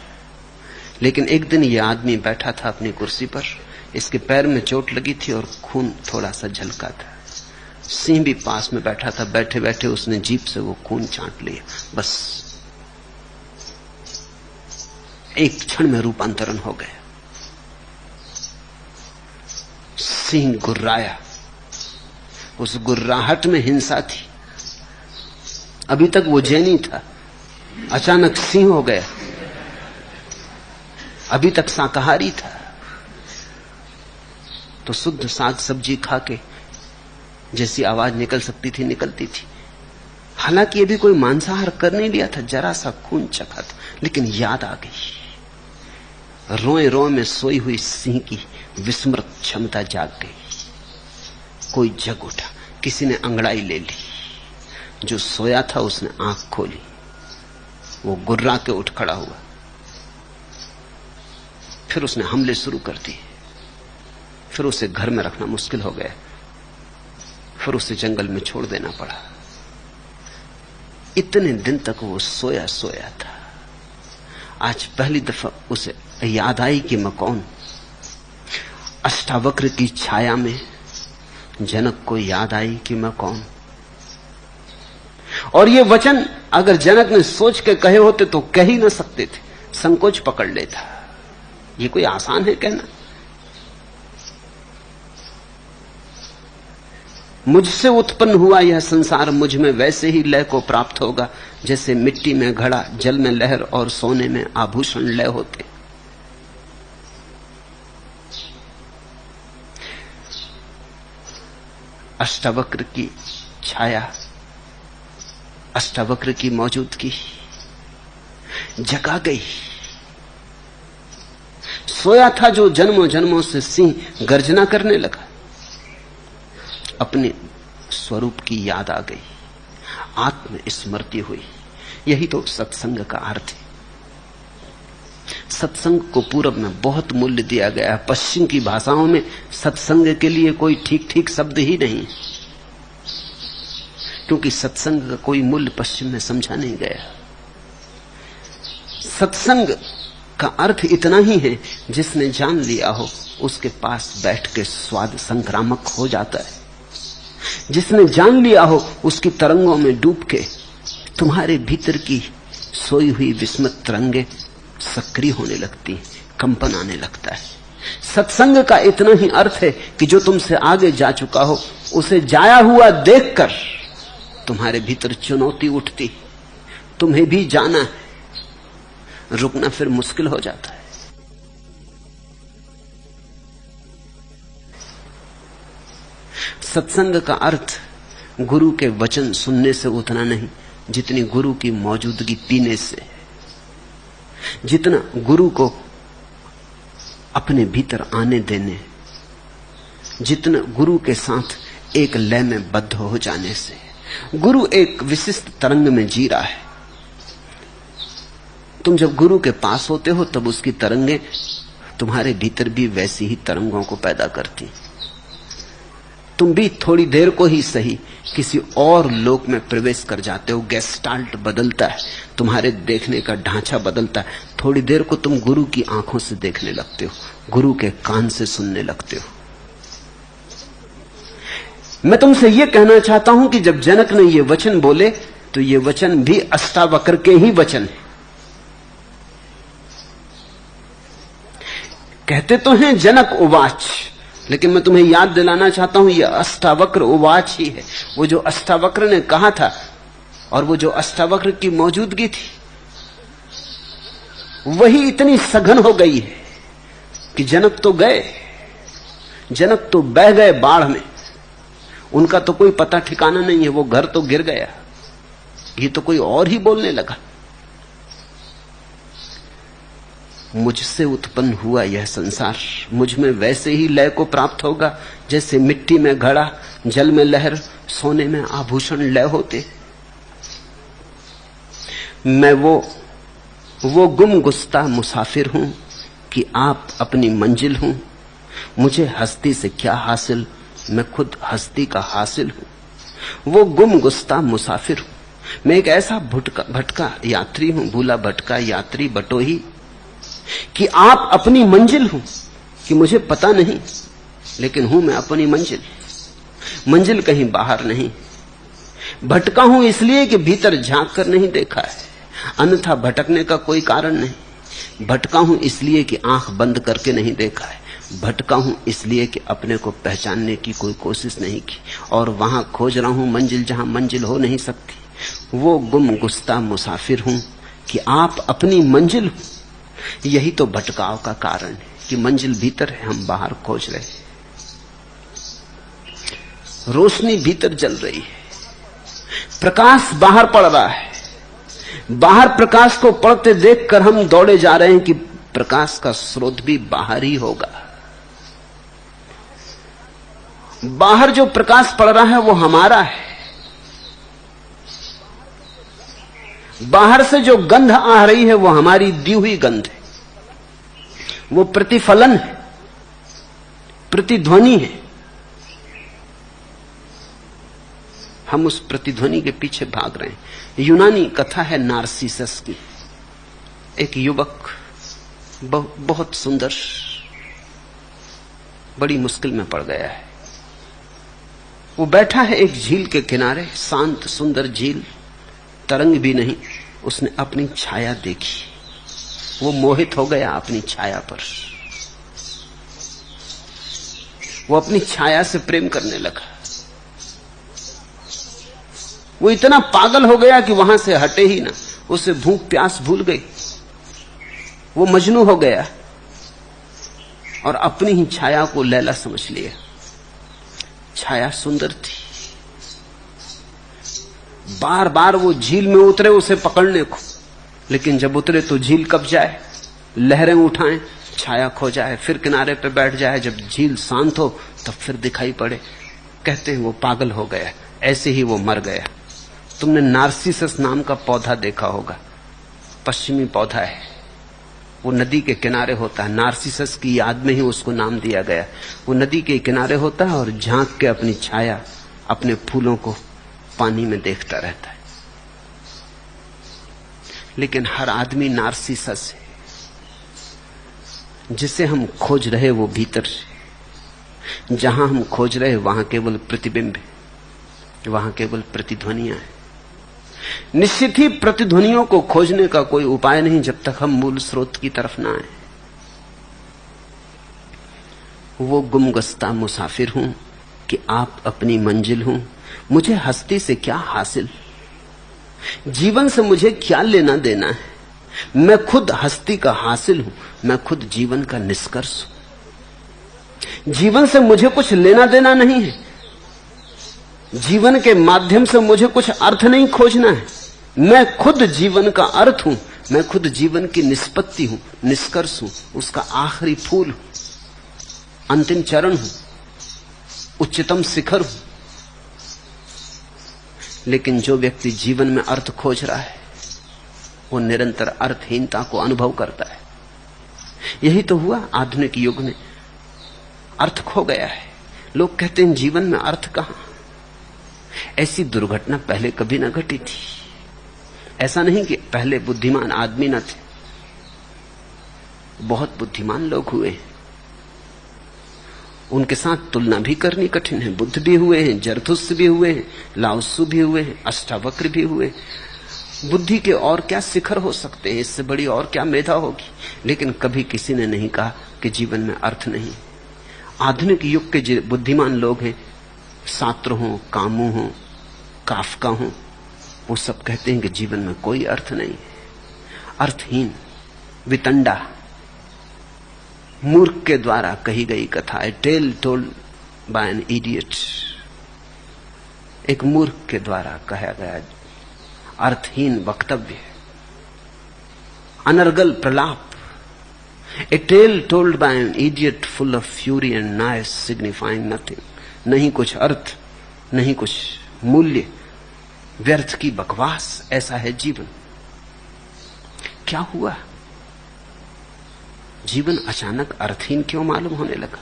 लेकिन एक दिन ये आदमी बैठा था अपनी कुर्सी पर, इसके पैर में चोट लगी थी और खून थोड़ा सा झलका था। सिंह भी पास में बैठा था, बैठे बैठे उसने जीभ से वो खून छांट लिया। बस एक क्षण में रूपांतरण हो गया। सिंह गुर्राया, उस गुर्राहट में हिंसा थी। अभी तक वो जैनी था, अचानक सिंह हो गया। अभी तक शाकाहारी था, तो शुद्ध साग सब्जी खा के जैसी आवाज निकल सकती थी निकलती थी। हालांकि ये भी कोई मांसाहार कर नहीं लिया था, जरा सा खून चखा था, लेकिन याद आ गई। रोए रोए में सोई हुई सिंह की विस्मृत क्षमता जाग गई। कोई जग उठा, किसी ने अंगड़ाई ले ली। जो सोया था उसने आंख खोली, वो गुर्रा के उठ खड़ा हुआ। फिर उसने हमले शुरू कर दिए। फिर उसे घर में रखना मुश्किल हो गया, फिर उसे जंगल में छोड़ देना पड़ा। इतने दिन तक वो सोया सोया था। आज पहली दफा उसे याद आई कि मैं कौन। अष्टावक्र की छाया में जनक को याद आई कि मैं कौन। और ये वचन अगर जनक ने सोच के कहे होते तो कह ही ना सकते थे, संकोच पकड़ लेता। ये कोई आसान है कहना। मुझसे उत्पन्न हुआ यह संसार मुझ में वैसे ही लय को प्राप्त होगा जैसे मिट्टी में घड़ा, जल में लहर और सोने में आभूषण लय होते। अष्टावक्र की छाया, अष्टावक्र की मौजूदगी जगा गई। सोया था जो जन्मों जन्मों से सिंह गर्जना करने लगा। अपने स्वरूप की याद आ गई, आत्म स्मृति हुई। यही तो सत्संग का अर्थ है। सत्संग को पूरब में बहुत मूल्य दिया गया है। पश्चिम की भाषाओं में सत्संग के लिए कोई ठीक ठीक शब्द ही नहीं, क्योंकि सत्संग का कोई मूल्य पश्चिम में समझा नहीं गया। सत्संग का अर्थ इतना ही है, जिसने जान लिया हो उसके पास बैठ के स्वाद संक्रामक हो जाता है। जिसने जान लिया हो उसकी तरंगों में डूब के तुम्हारे भीतर की सोई हुई विस्मत तरंगे सक्रिय होने लगती, कंपन आने लगता है। सत्संग का इतना ही अर्थ है कि जो तुमसे आगे जा चुका हो उसे जाया हुआ देखकर तुम्हारे भीतर चुनौती उठती, तुम्हें भी जाना है, रुकना फिर मुश्किल हो जाता है। सत्संग का अर्थ गुरु के वचन सुनने से उतना नहीं जितनी गुरु की मौजूदगी पीने से, जितना गुरु को अपने भीतर आने देने, जितना गुरु के साथ एक लय में बद्ध हो जाने से। गुरु एक विशिष्ट तरंग में जी रहा है। तुम जब गुरु के पास होते हो तब उसकी तरंगे तुम्हारे भीतर भी वैसी ही तरंगों को पैदा करती। तुम भी थोड़ी देर को ही सही किसी और लोक में प्रवेश कर जाते हो। गेस्टाल्ट बदलता है, तुम्हारे देखने का ढांचा बदलता है। थोड़ी देर को तुम गुरु की आंखों से देखने लगते हो, गुरु के कान से सुनने लगते हो। मैं तुमसे यह कहना चाहता हूं कि जब जनक ने ये वचन बोले तो ये वचन भी अष्टावक्र के ही वचन है। कहते तो हैं जनक उवाच, लेकिन मैं तुम्हें याद दिलाना चाहता हूं यह अष्टावक्र उवाच ही है। वो जो अष्टावक्र ने कहा था और वो जो अष्टावक्र की मौजूदगी थी वही इतनी सघन हो गई है कि जनक तो गए, जनक तो बह गए बाढ़ में, उनका तो कोई पता ठिकाना नहीं है। वो घर तो गिर गया, ये तो कोई और ही बोलने लगा। मुझसे उत्पन्न हुआ यह संसार मुझ में वैसे ही लय को प्राप्त होगा जैसे मिट्टी में घड़ा, जल में लहर, सोने में आभूषण लय होते। मैं वो गुम गुस्ता मुसाफिर हूं कि आप अपनी मंजिल हूं। मुझे हस्ती से क्या हासिल, मैं खुद हस्ती का हासिल हूं। वो गुम गुस्ता मुसाफिर हूं, मैं एक ऐसा भटका यात्री हूं, भूला भटका यात्री बटोही, कि आप अपनी मंजिल हूं, कि मुझे पता नहीं लेकिन हूं मैं अपनी मंजिल। मंजिल कहीं बाहर नहीं, भटका हूं इसलिए कि भीतर झांक कर नहीं देखा है, अन्यथा भटकने का कोई कारण नहीं। भटका हूं इसलिए कि आंख बंद करके नहीं देखा है, भटका हूं इसलिए कि अपने को पहचानने की कोई कोशिश नहीं की, और वहां खोज रहा हूं मंजिल जहां मंजिल हो नहीं सकती। वो गुम गुस्ता मुसाफिर हूं कि आप अपनी मंजिल हो। यही तो भटकाव का कारण है कि मंजिल भीतर है, हम बाहर खोज रहे हैं। रोशनी भीतर जल रही है, प्रकाश बाहर पड़ रहा है, बाहर प्रकाश को पड़ते देखकर हम दौड़े जा रहे हैं कि प्रकाश का स्रोत भी बाहर ही होगा। बाहर जो प्रकाश पड़ रहा है वो हमारा है। बाहर से जो गंध आ रही है वो हमारी दी हुई गंध है, वो प्रतिफलन है, प्रतिध्वनि है। हम उस प्रतिध्वनि के पीछे भाग रहे हैं। यूनानी कथा है नार्सिसस की। एक युवक बहुत सुंदर बड़ी मुश्किल में पड़ गया है। वो बैठा है एक झील के किनारे, शांत सुंदर झील, तरंग भी नहीं। उसने अपनी छाया देखी, वो मोहित हो गया अपनी छाया पर। वो अपनी छाया से प्रेम करने लगा। वो इतना पागल हो गया कि वहां से हटे ही ना, उसे भूख प्यास भूल गई। वो मजनू हो गया और अपनी ही छाया को लैला समझ लिया। छाया सुंदर थी। बार बार वो झील में उतरे उसे पकड़ने को, लेकिन जब उतरे तो झील कब जाए, लहरें उठाएं, छाया खो जाए, फिर किनारे पे बैठ जाए। जब झील शांत हो तब फिर दिखाई पड़े। कहते हैं वो पागल हो गया, ऐसे ही वो मर गया। तुमने नार्सिसस नाम का पौधा देखा होगा, पश्चिमी पौधा है, वो नदी के किनारे होता है। नार्सिसस की याद में ही उसको नाम दिया गया। वो नदी के किनारे होता है और झांक के अपनी छाया, अपने फूलों को पानी में देखता रहता है। लेकिन हर आदमी नार्सिसस है। जिसे हम खोज रहे वो भीतर से, जहां हम खोज रहे वहां केवल प्रतिबिंब है, वहां केवल प्रतिध्वनियां है। निश्चित ही प्रतिध्वनियों को खोजने का कोई उपाय नहीं जब तक हम मूल स्रोत की तरफ ना आए। वो गुमगस्ता मुसाफिर हूं कि आप अपनी मंजिल हूं। मुझे हस्ती से क्या हासिल, जीवन से मुझे क्या लेना देना है। मैं खुद हस्ती का हासिल हूं, मैं खुद जीवन का निष्कर्ष हूं। जीवन से मुझे कुछ लेना देना नहीं है, जीवन के माध्यम से मुझे कुछ अर्थ नहीं खोजना है। मैं खुद जीवन का अर्थ हूं, मैं खुद जीवन की निष्पत्ति हूं, निष्कर्ष हूं, उसका आखिरी फूल हूं, अंतिम चरण हूं, उच्चतम शिखर हूं। लेकिन जो व्यक्ति जीवन में अर्थ खोज रहा है वो निरंतर अर्थहीनता को अनुभव करता है। यही तो हुआ आधुनिक युग में, अर्थ खो गया है। लोग कहते हैं जीवन में अर्थ कहां। ऐसी दुर्घटना पहले कभी ना घटी थी। ऐसा नहीं कि पहले बुद्धिमान आदमी न थे, बहुत बुद्धिमान लोग हुए, उनके साथ तुलना भी करनी कठिन है। बुद्ध भी हुए हैं, जरथुस्त्र भी हुए हैं, लाओत्सु भी हुए हैं, अष्टावक्र भी हुए। बुद्धि के और क्या शिखर हो सकते हैं, इससे बड़ी और क्या मेधा होगी। लेकिन कभी किसी ने नहीं कहा कि जीवन में अर्थ नहीं। आधुनिक युग के बुद्धिमान लोग हैं, सात्र हो, कामू हो, काफका हो, वो सब कहते हैं कि जीवन में कोई अर्थ नहीं, अर्थहीन, वितंडा, मूर्ख के द्वारा कही गई कथा, a tale told by an idiot. एक मूर्ख के द्वारा कहा गया अर्थहीन वक्तव्य, अनर्गल प्रलाप, a tale told by an idiot full of fury and nice signifying nothing. नहीं कुछ अर्थ, नहीं कुछ मूल्य, व्यर्थ की बकवास। ऐसा है जीवन। क्या हुआ? जीवन अचानक अर्थहीन क्यों मालूम होने लगा?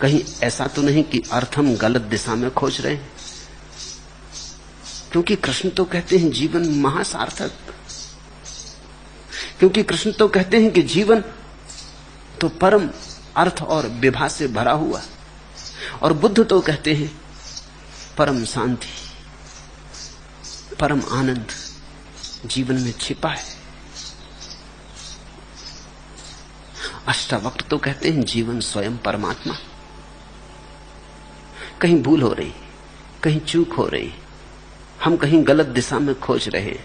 कहीं ऐसा तो नहीं कि अर्थ हम गलत दिशा में खोज रहे हैं? क्योंकि कृष्ण तो कहते हैं जीवन महासार्थक, क्योंकि कृष्ण तो कहते हैं कि जीवन तो परम अर्थ और विभा से भरा हुआ, और बुद्ध तो कहते हैं परम शांति, परम आनंद जीवन में छिपा है। अष्टावक्र तो कहते हैं जीवन स्वयं परमात्मा। कहीं भूल हो रही, कहीं चूक हो रही, हम कहीं गलत दिशा में खोज रहे हैं।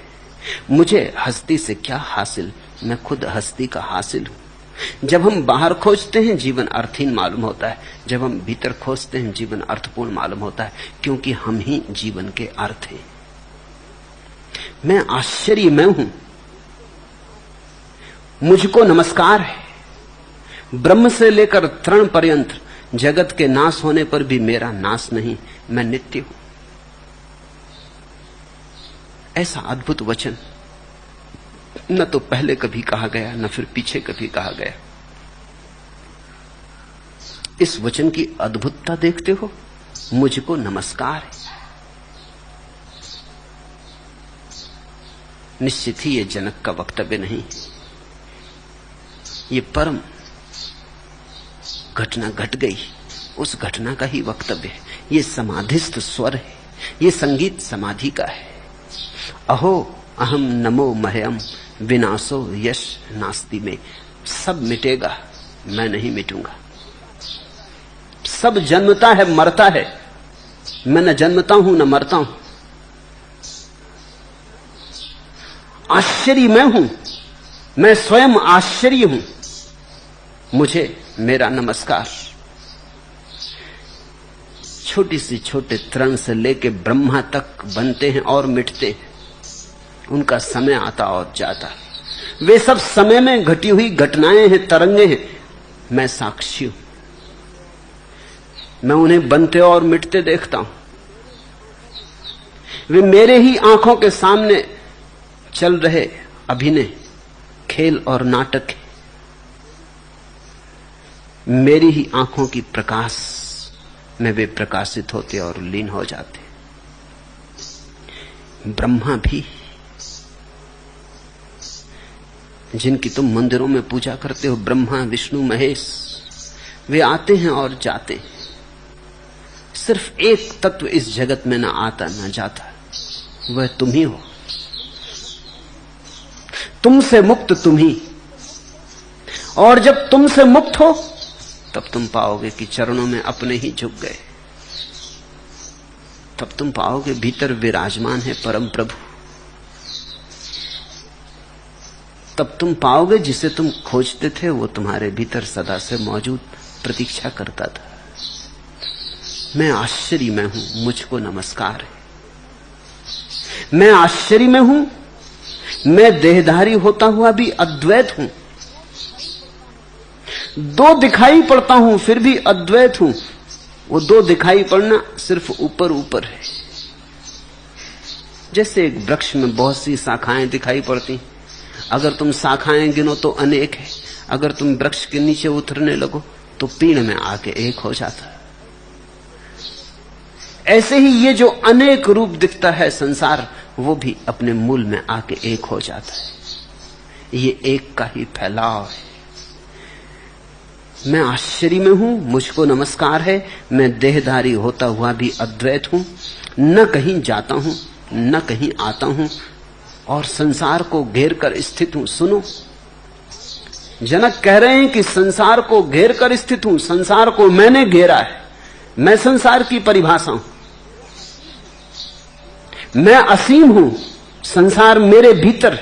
मुझे हस्ती से क्या हासिल, मैं खुद हस्ती का हासिल हूं। जब हम बाहर खोजते हैं जीवन अर्थहीन मालूम होता है, जब हम भीतर खोजते हैं जीवन अर्थपूर्ण मालूम होता है, क्योंकि हम ही जीवन के अर्थ हैं। मैं आश्चर्य में हूं, मुझको नमस्कार है। ब्रह्म से लेकर तृण पर्यंत जगत के नाश होने पर भी मेरा नाश नहीं, मैं नित्य हूं। ऐसा अद्भुत वचन न तो पहले कभी कहा गया, न फिर पीछे कभी कहा गया। इस वचन की अद्भुतता देखते हो? मुझको नमस्कार है। निश्चित ही ये जनक का वक्तव्य नहीं, ये परम घटना घट गई, उस घटना का ही वक्तव्य है। ये समाधिस्थ स्वर है, ये संगीत समाधि का है। अहो अहम नमो मह्यम विनाशो यश नास्ति में। सब मिटेगा, मैं नहीं मिटूंगा। सब जन्मता है, मरता है, मैं न जन्मता हूं न मरता हूं। आश्चर्य मैं हूं, मैं स्वयं आश्चर्य हूं। मुझे मेरा नमस्कार। छोटी सी छोटे तृण से लेके ब्रह्मा तक बनते हैं और मिटते हैं, उनका समय आता और जाता। वे सब समय में घटी हुई घटनाएं हैं, तरंगे हैं। मैं साक्षी हूं, मैं उन्हें बनते और मिटते देखता हूं। वे मेरे ही आंखों के सामने चल रहे अभिनय, खेल और नाटक है। मेरी ही आंखों की प्रकाश में वे प्रकाशित होते और लीन हो जाते। जिनकी तुम मंदिरों में पूजा करते हो, ब्रह्मा विष्णु महेश, वे आते हैं और जाते हैं। सिर्फ एक तत्व इस जगत में ना आता ना जाता, वह तुम ही हो। तुमसे मुक्त तुम ही। और जब तुमसे मुक्त हो तब तुम पाओगे कि चरणों में अपने ही झुक गए। तब तुम पाओगे भीतर विराजमान है परम प्रभु। तब तुम पाओगे जिसे तुम खोजते थे वो तुम्हारे भीतर सदा से मौजूद प्रतीक्षा करता था। मैं आश्चर्य में हूं, मुझको नमस्कार है। मैं आश्चर्य में हूं, मैं देहधारी होता हुआ भी अद्वैत हूं। दो दिखाई पड़ता हूं फिर भी अद्वैत हूं। वो दो दिखाई पड़ना सिर्फ ऊपर ऊपर है। जैसे एक वृक्ष में बहुत सी शाखाएं दिखाई पड़ती, अगर तुम शाखाएं गिनो तो अनेक है, अगर तुम वृक्ष के नीचे उतरने लगो तो पेड़ में आके एक हो जाता है। ऐसे ही ये जो अनेक रूप दिखता है संसार, वो भी अपने मूल में आके एक हो जाता है। ये एक का ही फैलाव है। मैं आश्चर्य में हूं, मुझको नमस्कार है। मैं देहधारी होता हुआ भी अद्वैत हूं, न कहीं जाता हूं न कहीं आता हूं और संसार को घेर कर स्थित हूं। सुनो, जनक कह रहे हैं कि संसार को घेर कर स्थित हूं। संसार को मैंने घेरा है। मैं संसार की परिभाषा हूं। मैं असीम हूं, संसार मेरे भीतर।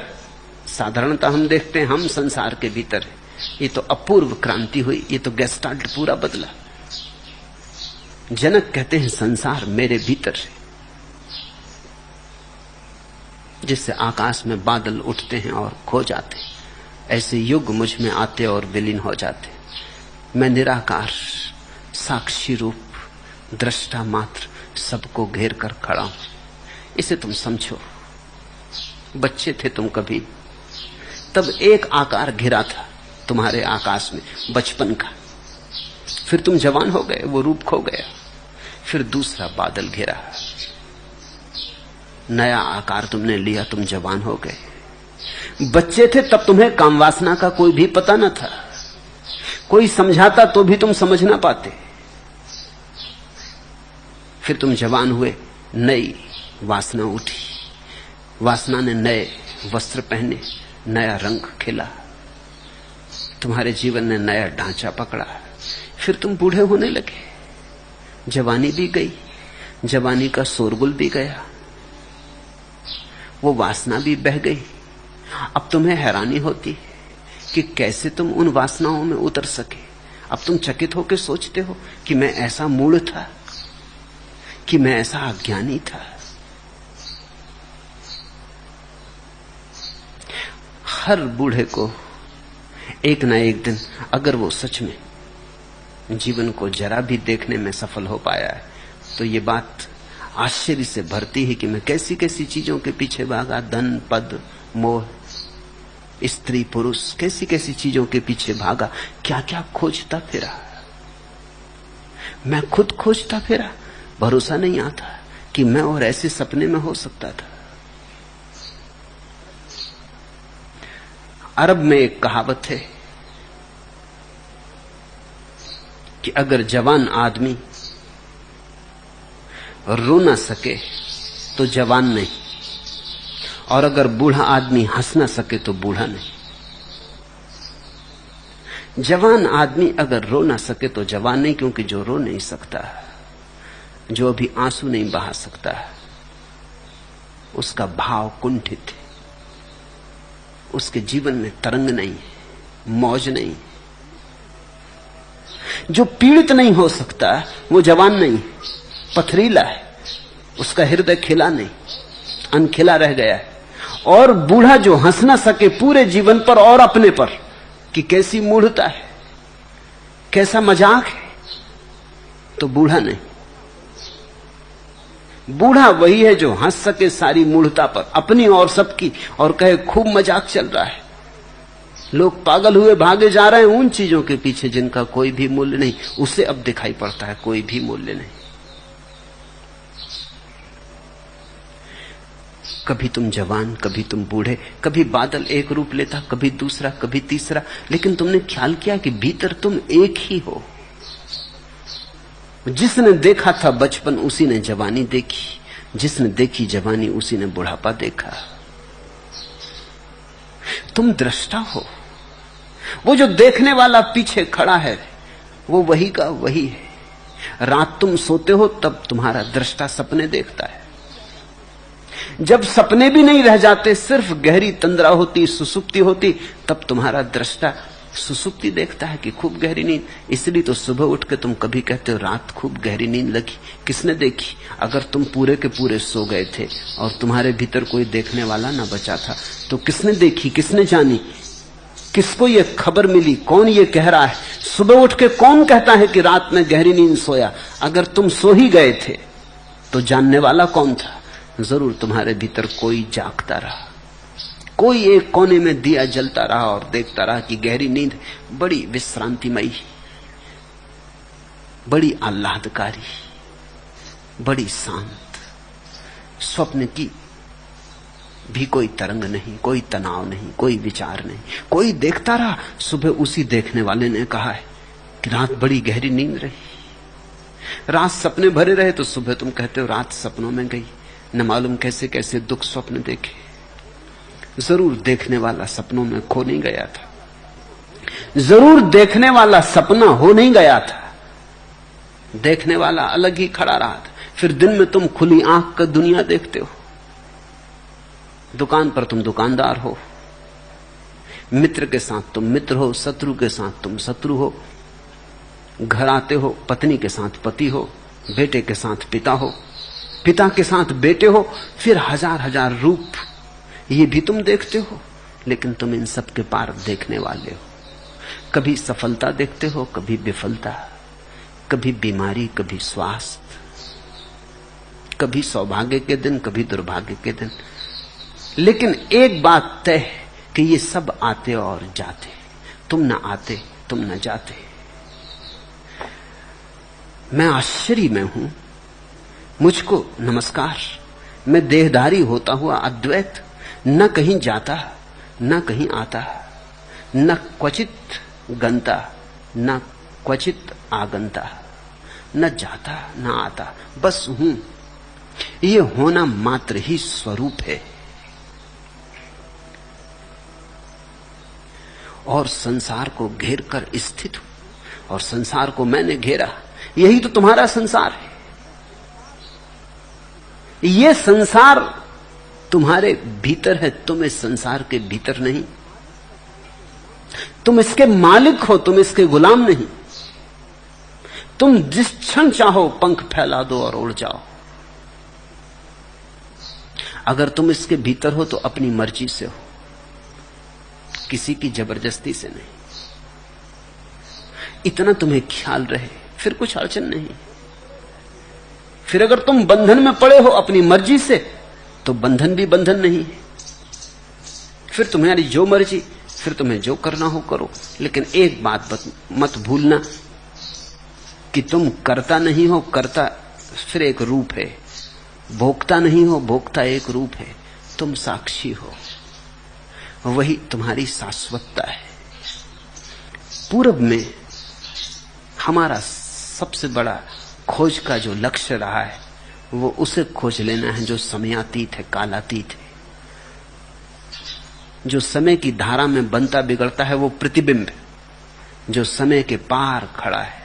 साधारणतः हम देखते हैं हम संसार के भीतर हैं। ये तो अपूर्व क्रांति हुई, ये तो गेस्टाल्ट पूरा बदला। जनक कहते हैं संसार मेरे भीतर है। जिससे आकाश में बादल उठते हैं और खो जाते, ऐसे युग मुझ में आते और विलीन हो जाते। मैं निराकार, साक्षी रूप, दृष्टा मात्र, सबको घेर कर खड़ा हूं। इसे तुम समझो। बच्चे थे तुम कभी, तब एक आकार घिरा था तुम्हारे आकाश में, बचपन का। फिर तुम जवान हो गए, वो रूप खो गया। फिर दूसरा बादल घिरा, नया आकार तुमने लिया, तुम जवान हो गए। बच्चे थे तब तुम्हें कामवासना का कोई भी पता न था। कोई समझाता तो भी तुम समझ ना पाते। फिर तुम जवान हुए, नई वासना उठी। वासना ने नए वस्त्र पहने, नया रंग खिला, तुम्हारे जीवन ने नया ढांचा पकड़ा। फिर तुम बूढ़े होने लगे, जवानी भी गई, जवानी का शोरगुल भी गया, वो वासना भी बह गई। अब तुम्हें हैरानी होती कि कैसे तुम उन वासनाओं में उतर सके। अब तुम चकित होकर सोचते हो कि मैं ऐसा मूढ़ था, कि मैं ऐसा अज्ञानी था। हर बूढ़े को एक ना एक दिन, अगर वो सच में जीवन को जरा भी देखने में सफल हो पाया है, तो ये बात आश्चर्य से भरती है कि मैं कैसी कैसी चीजों के पीछे भागा। धन, पद, मोह, स्त्री, पुरुष, कैसी कैसी चीजों के पीछे भागा, क्या क्या खोजता फिरा। मैं खुद खोजता फिरा। भरोसा नहीं आता कि मैं और ऐसे सपने में हो सकता था। अरब में एक कहावत है कि अगर जवान आदमी रो ना सके तो जवान नहीं, और अगर बूढ़ा आदमी हंस ना सके तो बूढ़ा नहीं। जवान आदमी अगर रो ना सके तो जवान नहीं, क्योंकि जो रो नहीं सकता, जो अभी आंसू नहीं बहा सकता, उसका भाव कुंठित है, उसके जीवन में तरंग नहीं, मौज नहीं। जो पीड़ित नहीं हो सकता वो जवान नहीं, पथरीला है, उसका हृदय खिला नहीं, अनखिला रह गया है। और बूढ़ा जो हंस ना सके पूरे जीवन पर और अपने पर कि कैसी मूढ़ता है, कैसा मजाक है, तो बूढ़ा नहीं। बूढ़ा वही है जो हंस सके सारी मूढ़ता पर, अपनी और सबकी, और कहे खूब मजाक चल रहा है, लोग पागल हुए भागे जा रहे हैं उन चीजों के पीछे जिनका कोई भी मूल्य नहीं। उसे अब दिखाई पड़ता है कोई भी मूल्य नहीं। कभी तुम जवान, कभी तुम बूढ़े, कभी बादल एक रूप लेता, कभी दूसरा, कभी तीसरा, लेकिन तुमने ख्याल किया कि भीतर तुम एक ही हो। जिसने देखा था बचपन उसी ने जवानी देखी, जिसने देखी जवानी उसी ने बुढ़ापा देखा। तुम दृष्टा हो। वो जो देखने वाला पीछे खड़ा है वो वही का वही है। रात तुम सोते हो तब तुम्हारा दृष्टा सपने देखता है। जब सपने भी नहीं रह जाते, सिर्फ गहरी तंद्रा होती, सुसुप्ति होती, तब तुम्हारा दृष्टा सुसुप्ति देखता है कि खूब गहरी नींद। इसलिए तो सुबह उठ के तुम कभी कहते हो रात खूब गहरी नींद लगी। किसने देखी? अगर तुम पूरे के पूरे सो गए थे और तुम्हारे भीतर कोई देखने वाला ना बचा था तो किसने देखी, किसने जानी, किसको ये खबर मिली, कौन ये कह रहा है? सुबह उठ के कौन कहता है कि रात में गहरी नींद सोया? अगर तुम सो ही गए थे तो जानने वाला कौन था? जरूर तुम्हारे भीतर कोई जागता रहा, कोई एक कोने में दिया जलता रहा और देखता रहा कि गहरी नींद बड़ी विश्रांतिमयी, बड़ी आह्लादकारी, बड़ी शांत। स्वप्न की भी कोई तरंग नहीं, कोई तनाव नहीं, कोई विचार नहीं, कोई देखता रहा। सुबह उसी देखने वाले ने कहा है कि रात बड़ी गहरी नींद रही। रात सपने भरे रहे तो सुबह तुम कहते हो रात सपनों में गई। न मालूम कैसे कैसे दुख स्वप्न देखे। जरूर देखने वाला सपनों में खो नहीं गया था, जरूर देखने वाला सपना हो नहीं गया था। देखने वाला अलग ही खड़ा रहा था। फिर दिन में तुम खुली आंख का दुनिया देखते हो। दुकान पर तुम दुकानदार हो, मित्र के साथ तुम मित्र हो, शत्रु के साथ तुम शत्रु हो, घर आते हो पत्नी के साथ पति हो, बेटे के साथ पिता हो, पिता के साथ बेटे हो, फिर हजार हजार रूप ये भी तुम देखते हो। लेकिन तुम इन सब के पार देखने वाले हो। कभी सफलता देखते हो, कभी विफलता, कभी बीमारी, कभी स्वास्थ्य, कभी सौभाग्य के दिन, कभी दुर्भाग्य के दिन। लेकिन एक बात तय है कि ये सब आते और जाते, तुम न आते, तुम न जाते। मैं आश्चर्य में हूं, मुझको नमस्कार। मैं देहधारी होता हुआ अद्वैत, न कहीं जाता, न कहीं आता, न क्वचित गंता, न क्वचित आगंता, न जाता न आता, बस हूं। ये होना मात्र ही स्वरूप है। और संसार को घेर कर स्थित हूं, और संसार को मैंने घेरा। यही तो तुम्हारा संसार है। ये संसार तुम्हारे भीतर है, तुम इस संसार के भीतर नहीं। तुम इसके मालिक हो, तुम इसके गुलाम नहीं। तुम जिस क्षण चाहो पंख फैला दो और उड़ जाओ। अगर तुम इसके भीतर हो तो अपनी मर्जी से हो, किसी की जबरदस्ती से नहीं। इतना तुम्हें ख्याल रहे फिर कुछ अड़चन नहीं। फिर अगर तुम बंधन में पड़े हो अपनी मर्जी से तो बंधन भी बंधन नहीं है। फिर तुम्हारी जो मर्जी, फिर तुम्हें जो करना हो करो। लेकिन एक बात मत भूलना कि तुम करता नहीं हो, करता फिर एक रूप है। भोगता नहीं हो, भोगता एक रूप है। तुम साक्षी हो, वही तुम्हारी शाश्वतता है। पूरब में हमारा सबसे बड़ा खोज का जो लक्ष्य रहा है वो उसे खोज लेना है जो समयातीत है, कालातीत है। जो समय की धारा में बनता बिगड़ता है वो प्रतिबिंब है, जो समय के पार खड़ा है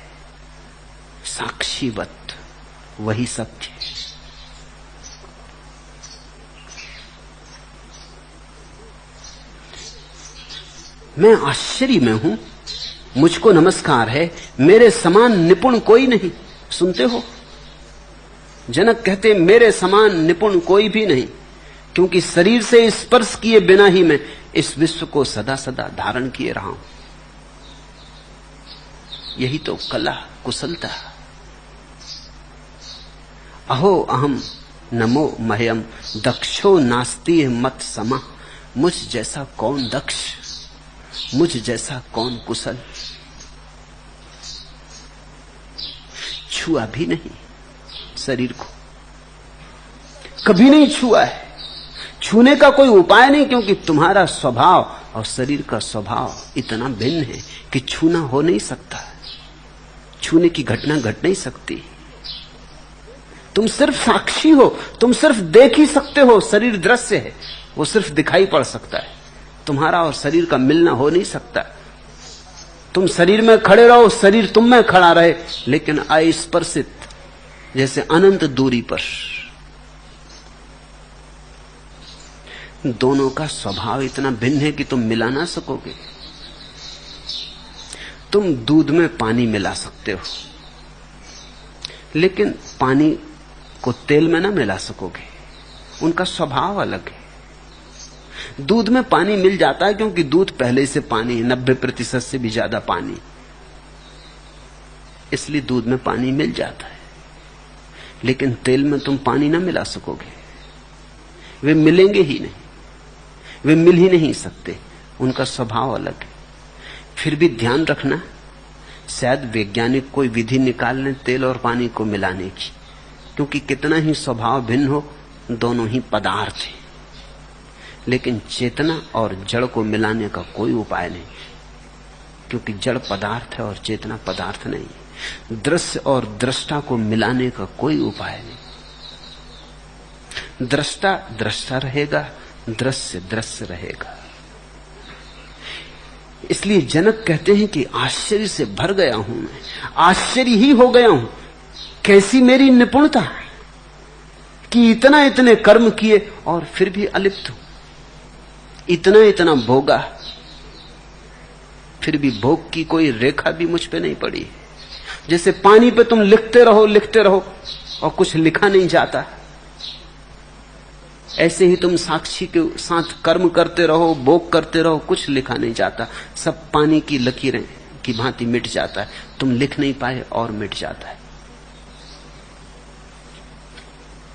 साक्षीवत, वही सत्य है। मैं आश्चर्य में हूं, मुझको नमस्कार है, मेरे समान निपुण कोई नहीं। सुनते हो, जनक कहते मेरे समान निपुण कोई भी नहीं, क्योंकि शरीर से स्पर्श किए बिना ही मैं इस विश्व को सदा सदा धारण किए रहा हूं। यही तो कला कुशलता। अहो अहम नमो मह्यम दक्षो नास्ति मत समा। मुझ जैसा कौन दक्ष, मुझ जैसा कौन कुशल। छुआ भी नहीं शरीर को, कभी नहीं छुआ है। छूने का कोई उपाय नहीं, क्योंकि तुम्हारा स्वभाव और शरीर का स्वभाव इतना भिन्न है कि छूना हो नहीं सकता, छूने की घटना घट नहीं सकती। तुम सिर्फ साक्षी हो, तुम सिर्फ देख ही सकते हो। शरीर दृश्य है, वो सिर्फ दिखाई पड़ सकता है। तुम्हारा और शरीर का मिलना हो नहीं सकता। तुम शरीर में खड़े रहो, शरीर तुम में खड़ा रहे, लेकिन अस्पर्शित, जैसे अनंत दूरी पर। दोनों का स्वभाव इतना भिन्न है कि तुम मिला ना सकोगे। तुम दूध में पानी मिला सकते हो, लेकिन पानी को तेल में ना मिला सकोगे। उनका स्वभाव अलग है। दूध में पानी मिल जाता है क्योंकि दूध पहले से पानी, 90% से भी ज्यादा पानी, इसलिए दूध में पानी मिल जाता है। लेकिन तेल में तुम पानी ना मिला सकोगे, वे मिलेंगे ही नहीं, वे मिल ही नहीं सकते। उनका स्वभाव अलग है। फिर भी ध्यान रखना, शायद वैज्ञानिक कोई विधि निकाल लें तेल और पानी को मिलाने की, क्योंकि कितना ही स्वभाव भिन्न हो, दोनों ही पदार्थ हैं। लेकिन चेतना और जड़ को मिलाने का कोई उपाय नहीं, क्योंकि जड़ पदार्थ है और चेतना पदार्थ नहीं। दृश्य और दृष्टा को मिलाने का कोई उपाय नहीं। दृष्टा दृष्टा रहेगा, दृश्य दृश्य रहेगा। इसलिए जनक कहते हैं कि आश्चर्य से भर गया हूं मैं, आश्चर्य ही हो गया हूं। कैसी मेरी निपुणता कि इतना इतने कर्म किए और फिर भी अलिप्त हूं। इतना इतना भोगा, फिर भी भोग की कोई रेखा भी मुझ पे नहीं पड़ी। जैसे पानी पे तुम लिखते रहो और कुछ लिखा नहीं जाता, ऐसे ही तुम साक्षी के साथ कर्म करते रहो, भोग करते रहो, कुछ लिखा नहीं जाता। सब पानी की लकीरें की भांति मिट जाता है। तुम लिख नहीं पाए और मिट जाता है।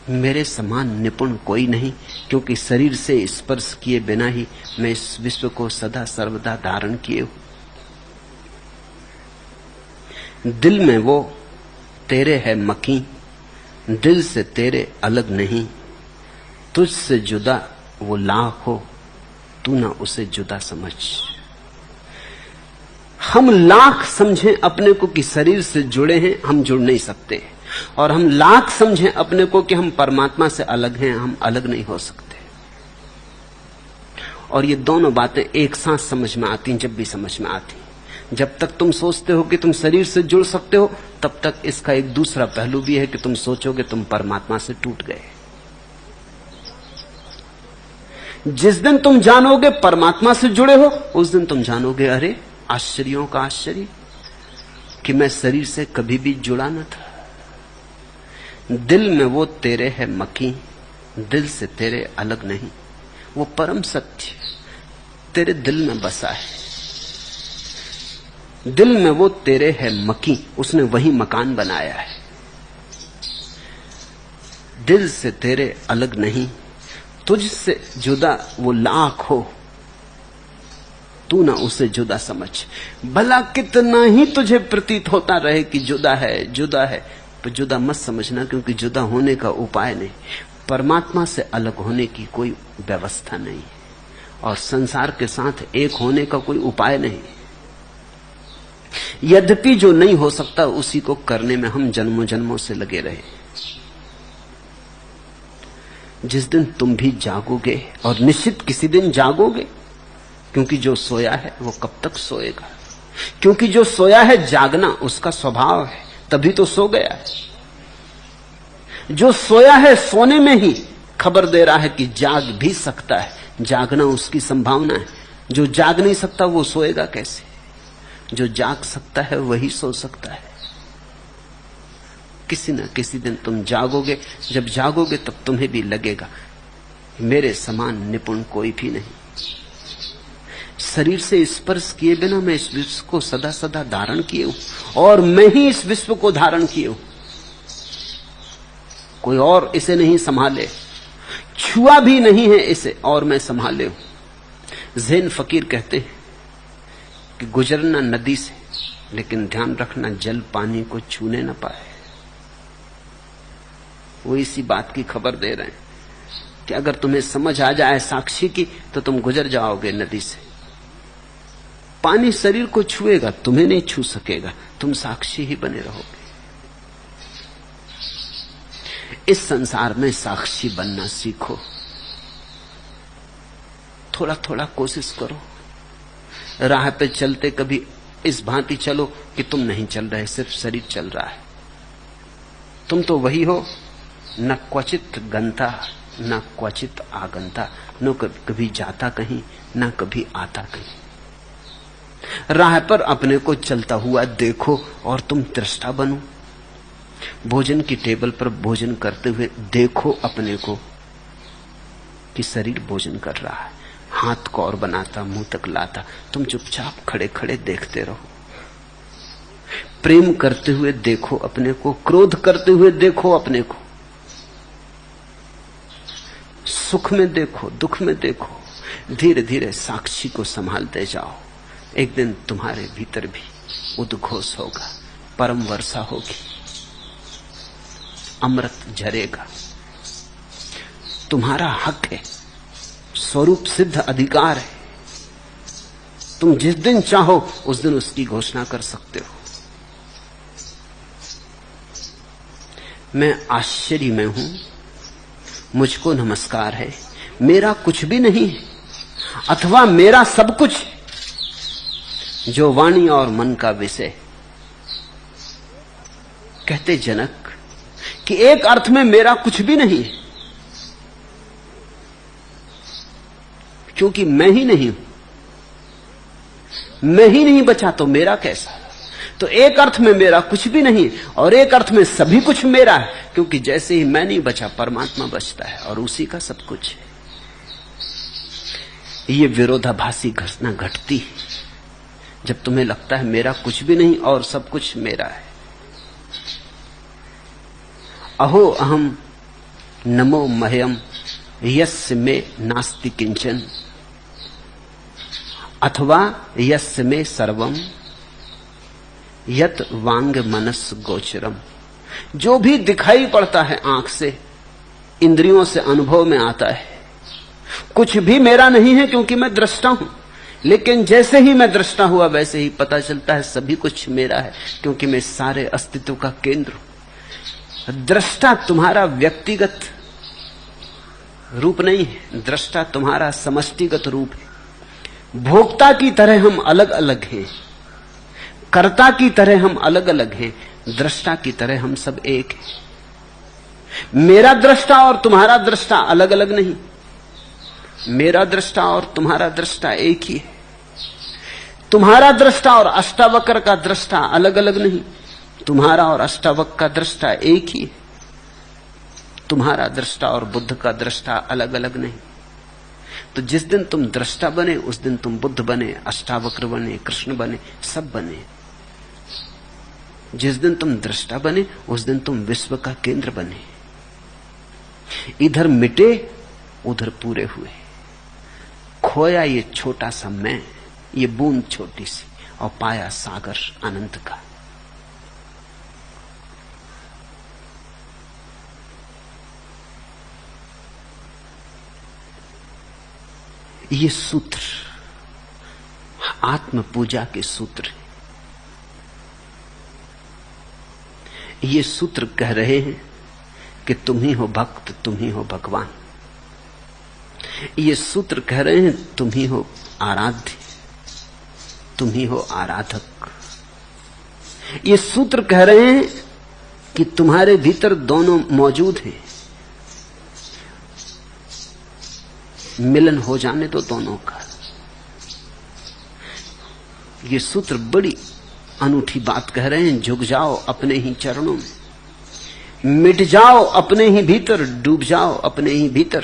मेरे समान निपुण कोई नहीं, क्योंकि शरीर से स्पर्श किए बिना ही मैं इस विश्व को सदा सर्वदा धारण किए हूं। दिल में वो तेरे है मकी, दिल से तेरे अलग नहीं। तुझसे जुदा वो लाख हो, तू ना उसे जुदा समझ। हम लाख समझें अपने को कि शरीर से जुड़े हैं, हम जुड़ नहीं सकते। और हम लाख समझें अपने को कि हम परमात्मा से अलग हैं, हम अलग नहीं हो सकते। और ये दोनों बातें एक साथ समझ में आती, जब भी समझ में आती। जब तक तुम सोचते हो कि तुम शरीर से जुड़ सकते हो, तब तक इसका एक दूसरा पहलू भी है कि तुम सोचोगे तुम परमात्मा से टूट गए। जिस दिन तुम जानोगे परमात्मा से जुड़े हो, उस दिन तुम जानोगे अरे आश्चर्यों का आश्चर्य कि मैं शरीर से कभी भी जुड़ा न था। दिल में वो तेरे है मकी, दिल से तेरे अलग नहीं। वो परम सत्य तेरे दिल में बसा है। दिल में वो तेरे है मकी, उसने वही मकान बनाया है। दिल से तेरे अलग नहीं, तुझसे जुदा वो लाख हो, तू ना उसे जुदा समझ। भला कितना ही तुझे प्रतीत होता रहे कि जुदा है, पर जुदा मत समझना, क्योंकि जुदा होने का उपाय नहीं। परमात्मा से अलग होने की कोई व्यवस्था नहीं, और संसार के साथ एक होने का कोई उपाय नहीं। यद्यपि जो नहीं हो सकता उसी को करने में हम जन्मों जन्मों से लगे रहे। जिस दिन तुम भी जागोगे, और निश्चित किसी दिन जागोगे, क्योंकि जो सोया है वो कब तक सोएगा। क्योंकि जो सोया है जागना उसका स्वभाव है, तभी तो सो गया है। जो सोया है सोने में ही खबर दे रहा है कि जाग भी सकता है, जागना उसकी संभावना है। जो जाग नहीं सकता वो सोएगा कैसे। जो जाग सकता है वही सो सकता है। किसी न किसी दिन तुम जागोगे। जब जागोगे तब तुम्हें भी लगेगा मेरे समान निपुण कोई भी नहीं। शरीर से स्पर्श किए बिना मैं इस विश्व को सदा सदा धारण किए हूं, और मैं ही इस विश्व को धारण किए हूं। कोई और इसे नहीं संभाले, छुआ भी नहीं है इसे, और मैं संभाले हूं। ज़ैन फकीर कहते हैं कि गुजरना नदी से, लेकिन ध्यान रखना जल पानी को छूने न पाए। वो इसी बात की खबर दे रहे हैं कि अगर तुम्हें समझ आ जाए साक्षी की तो तुम गुजर जाओगे नदी से। पानी शरीर को छुएगा, तुम्हें नहीं छू सकेगा, तुम साक्षी ही बने रहोगे। इस संसार में साक्षी बनना सीखो। थोड़ा थोड़ा कोशिश करो। राह पे चलते कभी इस भांति चलो कि तुम नहीं चल रहे, सिर्फ शरीर चल रहा है। तुम तो वही हो, न क्वचित गंता न क्वचित आगंता, न कभी जाता कहीं न कभी आता कहीं। राह पर अपने को चलता हुआ देखो और तुम दृष्टा बनो। भोजन की टेबल पर भोजन करते हुए देखो अपने को कि शरीर भोजन कर रहा है, हाथ को और बनाता, मुंह तक लाता, तुम चुपचाप खड़े खड़े देखते रहो। प्रेम करते हुए देखो अपने को, क्रोध करते हुए देखो अपने को, सुख में देखो, दुख में देखो। धीरे धीरे साक्षी को संभालते जाओ। एक दिन तुम्हारे भीतर भी उद्घोष होगा, परम वर्षा होगी, अमृत झरेगा। तुम्हारा हक है, स्वरूप सिद्ध अधिकार है। तुम जिस दिन चाहो उस दिन उसकी घोषणा कर सकते हो। मैं आश्चर्य में हूं, मुझको नमस्कार है, मेरा कुछ भी नहीं है अथवा मेरा सब कुछ है, जो वाणी और मन का विषय। कहते जनक कि एक अर्थ में मेरा कुछ भी नहीं है, क्योंकि मैं ही नहीं हूं। मैं ही नहीं बचा तो मेरा कैसा। तो एक अर्थ में मेरा कुछ भी नहीं और एक अर्थ में सभी कुछ मेरा है, क्योंकि जैसे ही मैं नहीं बचा परमात्मा बचता है और उसी का सब कुछ है। ये विरोधाभासी घटना घटती है जब तुम्हें लगता है मेरा कुछ भी नहीं और सब कुछ मेरा है। अहो अहम नमो मह्यम यस्य में नास्ति किंचन अथवा यस्य में सर्वम यत वांग मनस गोचरम। जो भी दिखाई पड़ता है आंख से, इंद्रियों से अनुभव में आता है, कुछ भी मेरा नहीं है क्योंकि मैं दृष्टा हूं। लेकिन जैसे ही मैं दृष्टा हुआ वैसे ही पता चलता है सभी कुछ मेरा है, क्योंकि मैं सारे अस्तित्व का केंद्र हूं। दृष्टा तुम्हारा व्यक्तिगत रूप नहीं है, दृष्टा तुम्हारा समष्टिगत रूप है। भोक्ता की तरह हम अलग अलग हैं, कर्ता की तरह हम अलग अलग हैं, दृष्टा की तरह हम सब एक हैं। मेरा दृष्टा और तुम्हारा दृष्टा अलग अलग नहीं, मेरा दृष्टा और तुम्हारा दृष्टा एक ही है। तुम्हारा दृष्टा और अष्टावक्र का दृष्टा अलग अलग नहीं, तुम्हारा और अष्टावक्र का दृष्टा एक ही है। तुम्हारा दृष्टा और बुद्ध का दृष्टा अलग अलग नहीं। तो जिस दिन तुम दृष्टा बने उस दिन तुम बुद्ध बने, अष्टावक्र बने, कृष्ण बने, सब बने। जिस दिन तुम दृष्टा बने उस दिन तुम विश्व का केंद्र बने। इधर मिटे उधर पूरे हुए। खोया ये छोटा सा मैं, ये बूंद छोटी सी, और पाया सागर अनंत का। ये सूत्र आत्म पूजा के सूत्र है। ये सूत्र कह रहे हैं कि तुम ही हो भक्त, तुम ही हो भगवान। ये सूत्र कह रहे हैं तुम ही हो आराध्य, तुम ही हो आराधक। ये सूत्र कह रहे हैं कि तुम्हारे भीतर दोनों मौजूद हैं, मिलन हो जाने दो दोनों का। ये सूत्र बड़ी अनूठी बात कह रहे हैं। झुक जाओ अपने ही चरणों में, मिट जाओ अपने ही भीतर, डूब जाओ अपने ही भीतर।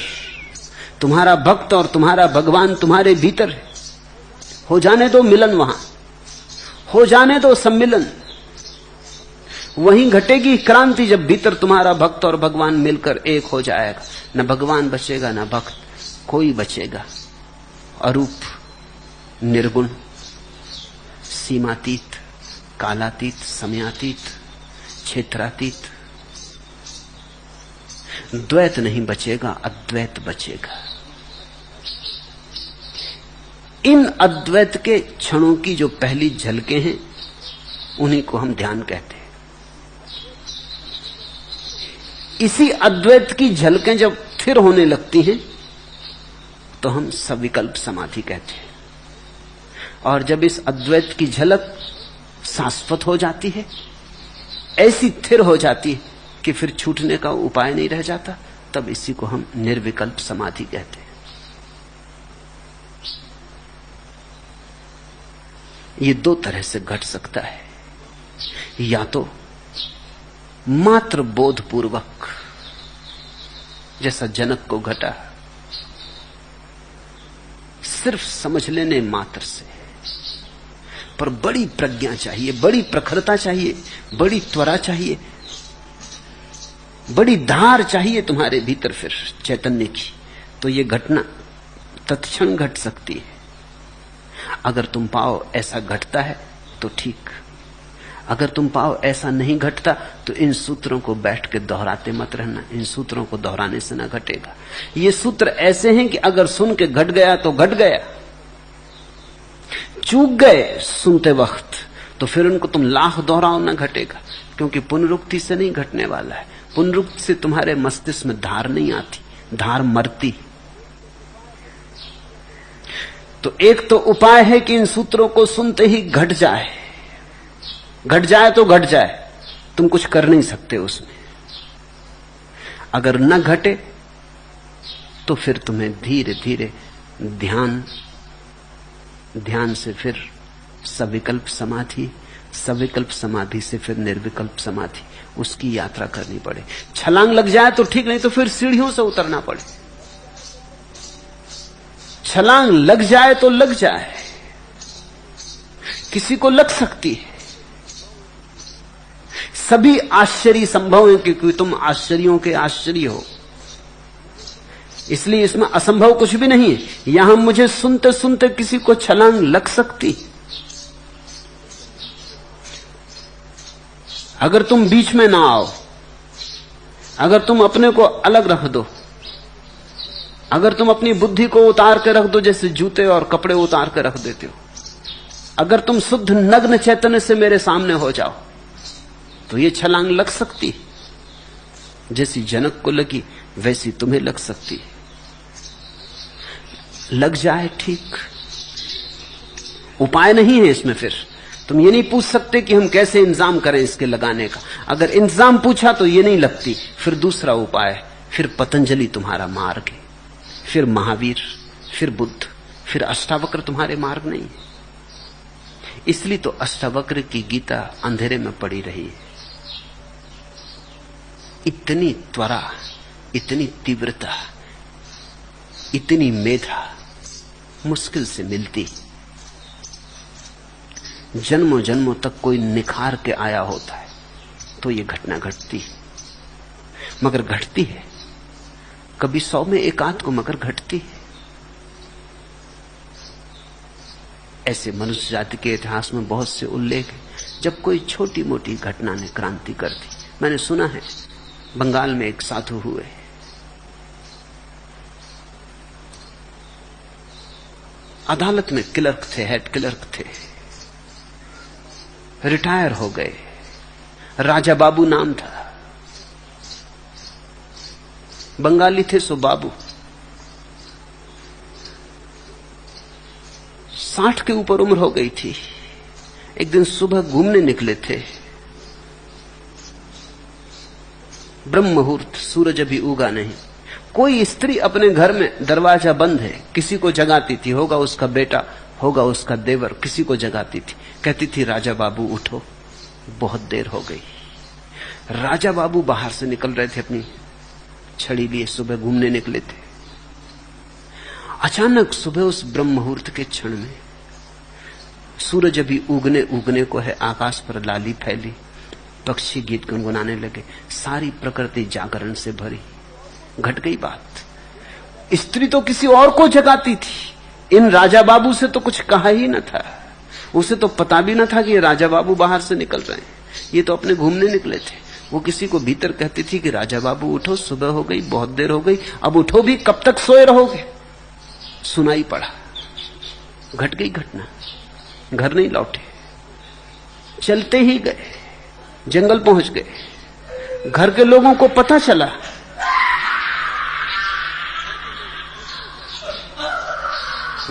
तुम्हारा भक्त और तुम्हारा भगवान तुम्हारे भीतर है। हो जाने दो मिलन, वहां हो जाने दो सम्मिलन। वहीं घटेगी क्रांति जब भीतर तुम्हारा भक्त और भगवान मिलकर एक हो जाएगा। न भगवान बचेगा न भक्त, कोई बचेगा। अरूप, निर्गुण, सीमातीत, कालातीत, समयातीत, क्षेत्रातीत। द्वैत नहीं बचेगा, अद्वैत बचेगा। इन अद्वैत के क्षणों की जो पहली झलकें हैं, उन्हीं को हम ध्यान कहते हैं। इसी अद्वैत की झलकें जब फिर होने लगती हैं तो हम सविकल्प समाधि कहते हैं। और जब इस अद्वैत की झलक शाश्वत हो जाती है, ऐसी स्थिर हो जाती है कि फिर छूटने का उपाय नहीं रह जाता, तब इसी को हम निर्विकल्प समाधि कहते हैं। ये दो तरह से घट सकता है, या तो मात्र बोधपूर्वक, जैसा जनक को घटा, सिर्फ समझ लेने मात्र से, पर बड़ी प्रज्ञा चाहिए, बड़ी प्रखरता चाहिए, बड़ी त्वरा चाहिए, बड़ी धार चाहिए तुम्हारे भीतर फिर चैतन्य की, तो ये घटना तत्क्षण घट सकती है। अगर तुम पाओ ऐसा घटता है तो ठीक, अगर तुम पाओ ऐसा नहीं घटता तो इन सूत्रों को बैठ के दोहराते मत रहना। इन सूत्रों को दोहराने से ना घटेगा। ये सूत्र ऐसे हैं कि अगर सुन के घट गया तो घट गया, चूक गए सुनते वक्त तो फिर उनको तुम लाख दोहराओ ना घटेगा, क्योंकि पुनरुक्ति से नहीं घटने वाला है। पुनरुक्ति से तुम्हारे मस्तिष्क में धार नहीं आती, धार मरती। तो एक तो उपाय है कि इन सूत्रों को सुनते ही घट जाए, घट जाए तो घट जाए, तुम कुछ कर नहीं सकते उसमें। अगर न घटे तो फिर तुम्हें धीरे धीरे ध्यान से फिर सविकल्प समाधि, सविकल्प समाधि से फिर निर्विकल्प समाधि, उसकी यात्रा करनी पड़े। छलांग लग जाए तो ठीक, नहीं तो फिर सीढ़ियों से उतरना पड़े। छलांग लग जाए तो लग जाए, किसी को लग सकती है। सभी आश्चर्य संभव है, क्योंकि तुम आश्चर्यों के आश्चर्य हो, इसलिए इसमें असंभव कुछ भी नहीं है। यहां मुझे सुनते सुनते किसी को छलांग लग सकती, अगर तुम बीच में ना आओ, अगर तुम अपने को अलग रख दो, अगर तुम अपनी बुद्धि को उतार के रख दो, जैसे जूते और कपड़े उतार के रख देते हो, अगर तुम शुद्ध नग्न चैतन्य से मेरे सामने हो जाओ, तो ये छलांग लग सकती। जैसी जनक को लगी वैसी तुम्हें लग सकती। लग जाए ठीक, उपाय नहीं है इसमें। फिर तुम ये नहीं पूछ सकते कि हम कैसे इंतजाम करें इसके लगाने का। अगर इंतजाम पूछा तो ये नहीं लगती, फिर दूसरा उपाय, फिर पतंजलि तुम्हारा मार्ग है, फिर महावीर, फिर बुद्ध, फिर अष्टावक्र तुम्हारे मार्ग नहीं है। इसलिए तो अष्टावक्र की गीता अंधेरे में पड़ी रही है। इतनी त्वरा, इतनी तीव्रता, इतनी मेधा मुश्किल से मिलती। जन्मों जन्मों तक कोई निखार के आया होता है तो ये घटना घटती, मगर घटती है। कभी 100 में एक आध को, मगर घटती है। ऐसे मनुष्य जाति के इतिहास में बहुत से उल्लेख हैं जब कोई छोटी मोटी घटना ने क्रांति कर दी। मैंने सुना है बंगाल में एक साधु हुए, अदालत में क्लर्क थे, हेड क्लर्क थे, रिटायर हो गए। राजा बाबू नाम था, बंगाली थे सो बाबू। 60 के ऊपर उम्र हो गई थी। एक दिन सुबह घूमने निकले थे, ब्रह्म मुहूर्त, सूरज अभी उगा नहीं। कोई स्त्री अपने घर में, दरवाजा बंद है, किसी को जगाती थी, होगा उसका बेटा, होगा उसका देवर, किसी को जगाती थी, कहती थी राजा बाबू उठो, बहुत देर हो गई। राजा बाबू बाहर से निकल रहे थे, अपनी छड़ी लिए सुबह घूमने निकले थे। अचानक सुबह उस ब्रह्म मुहूर्त के क्षण में, सूरज अभी उगने को है, आकाश पर लाली फैली, पक्षी गीत गुनगुनाने लगे, सारी प्रकृति जागरण से भरी। घट गई बात। स्त्री तो किसी और को जगाती थी, इन राजा बाबू से तो कुछ कहा ही न था। उसे तो पता भी न था कि ये राजा बाबू बाहर से निकल रहे हैं, ये तो अपने घूमने निकले थे। वो किसी को भीतर कहती थी कि राजा बाबू उठो, सुबह हो गई, बहुत देर हो गई, अब उठो भी, कब तक सोए रहोगे। सुनाई पड़ा, घट गई घटना, घर नहीं लौटे, चलते ही गए, जंगल पहुंच गए। घर के लोगों को पता चला,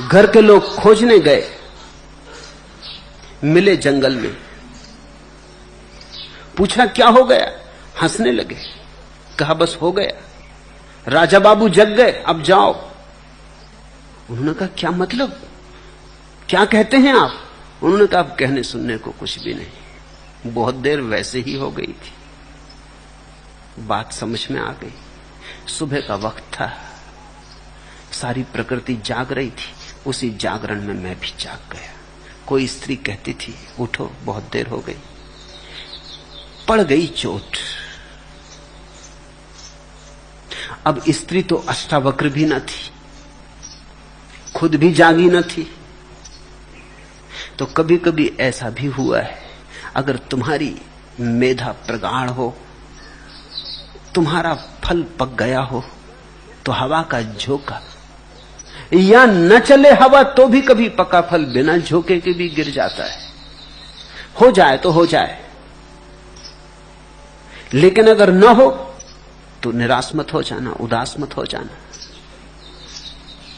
घर के लोग खोजने गए, मिले जंगल में, पूछा क्या हो गया, हंसने लगे, कहा बस हो गया, राजा बाबू जग गए, अब जाओ। उन्होंने कहा क्या मतलब, क्या कहते हैं आप? उन्होंने कहा अब कहने सुनने को कुछ भी नहीं, बहुत देर वैसे ही हो गई थी। बात समझ में आ गई। सुबह का वक्त था, सारी प्रकृति जाग रही थी, उसी जागरण में मैं भी जाग गया। कोई स्त्री कहती थी उठो, बहुत देर हो गई। पड़ गई चोट। अब स्त्री तो अष्टावक्र भी न थी, खुद भी जागी न थी। तो कभी कभी ऐसा भी हुआ है, अगर तुम्हारी मेधा प्रगाढ़ हो, तुम्हारा फल पक गया हो, तो हवा का झोंका, या न चले हवा तो भी कभी पका फल बिना झोंके के भी गिर जाता है। हो जाए तो हो जाए, लेकिन अगर न हो तो निराश मत हो जाना, उदास मत हो जाना।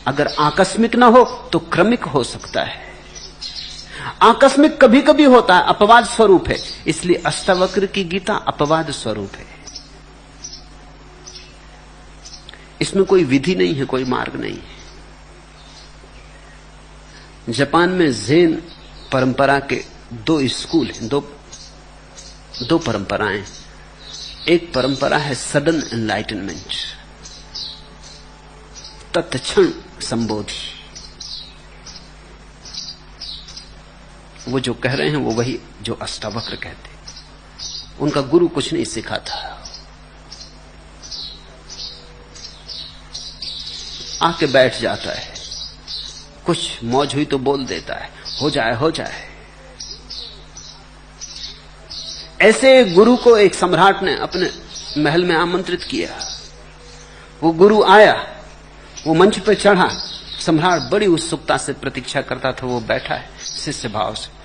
अगर आकस्मिक ना हो तो क्रमिक हो सकता है। आकस्मिक कभी कभी होता है, अपवाद स्वरूप है, इसलिए अष्टावक्र की गीता अपवाद स्वरूप है। इसमें कोई विधि नहीं है, कोई मार्ग नहीं है। जापान में ज़ेन परंपरा के दो स्कूल हैं, दो परंपराएं। एक परंपरा है सडन एनलाइटनमेंट, तत्क्षण संबोधि। वो जो कह रहे हैं वो वही जो अष्टावक्र कहते। उनका गुरु कुछ नहीं सिखाता, आके बैठ जाता है, कुछ मौज हुई तो बोल देता है, हो जाए हो जाए। ऐसे एक गुरु को एक सम्राट ने अपने महल में आमंत्रित किया। वो गुरु आया, वो मंच पर चढ़ा। सम्राट बड़ी उत्सुकता से प्रतीक्षा करता था, वो बैठा है शिष्य भाव से।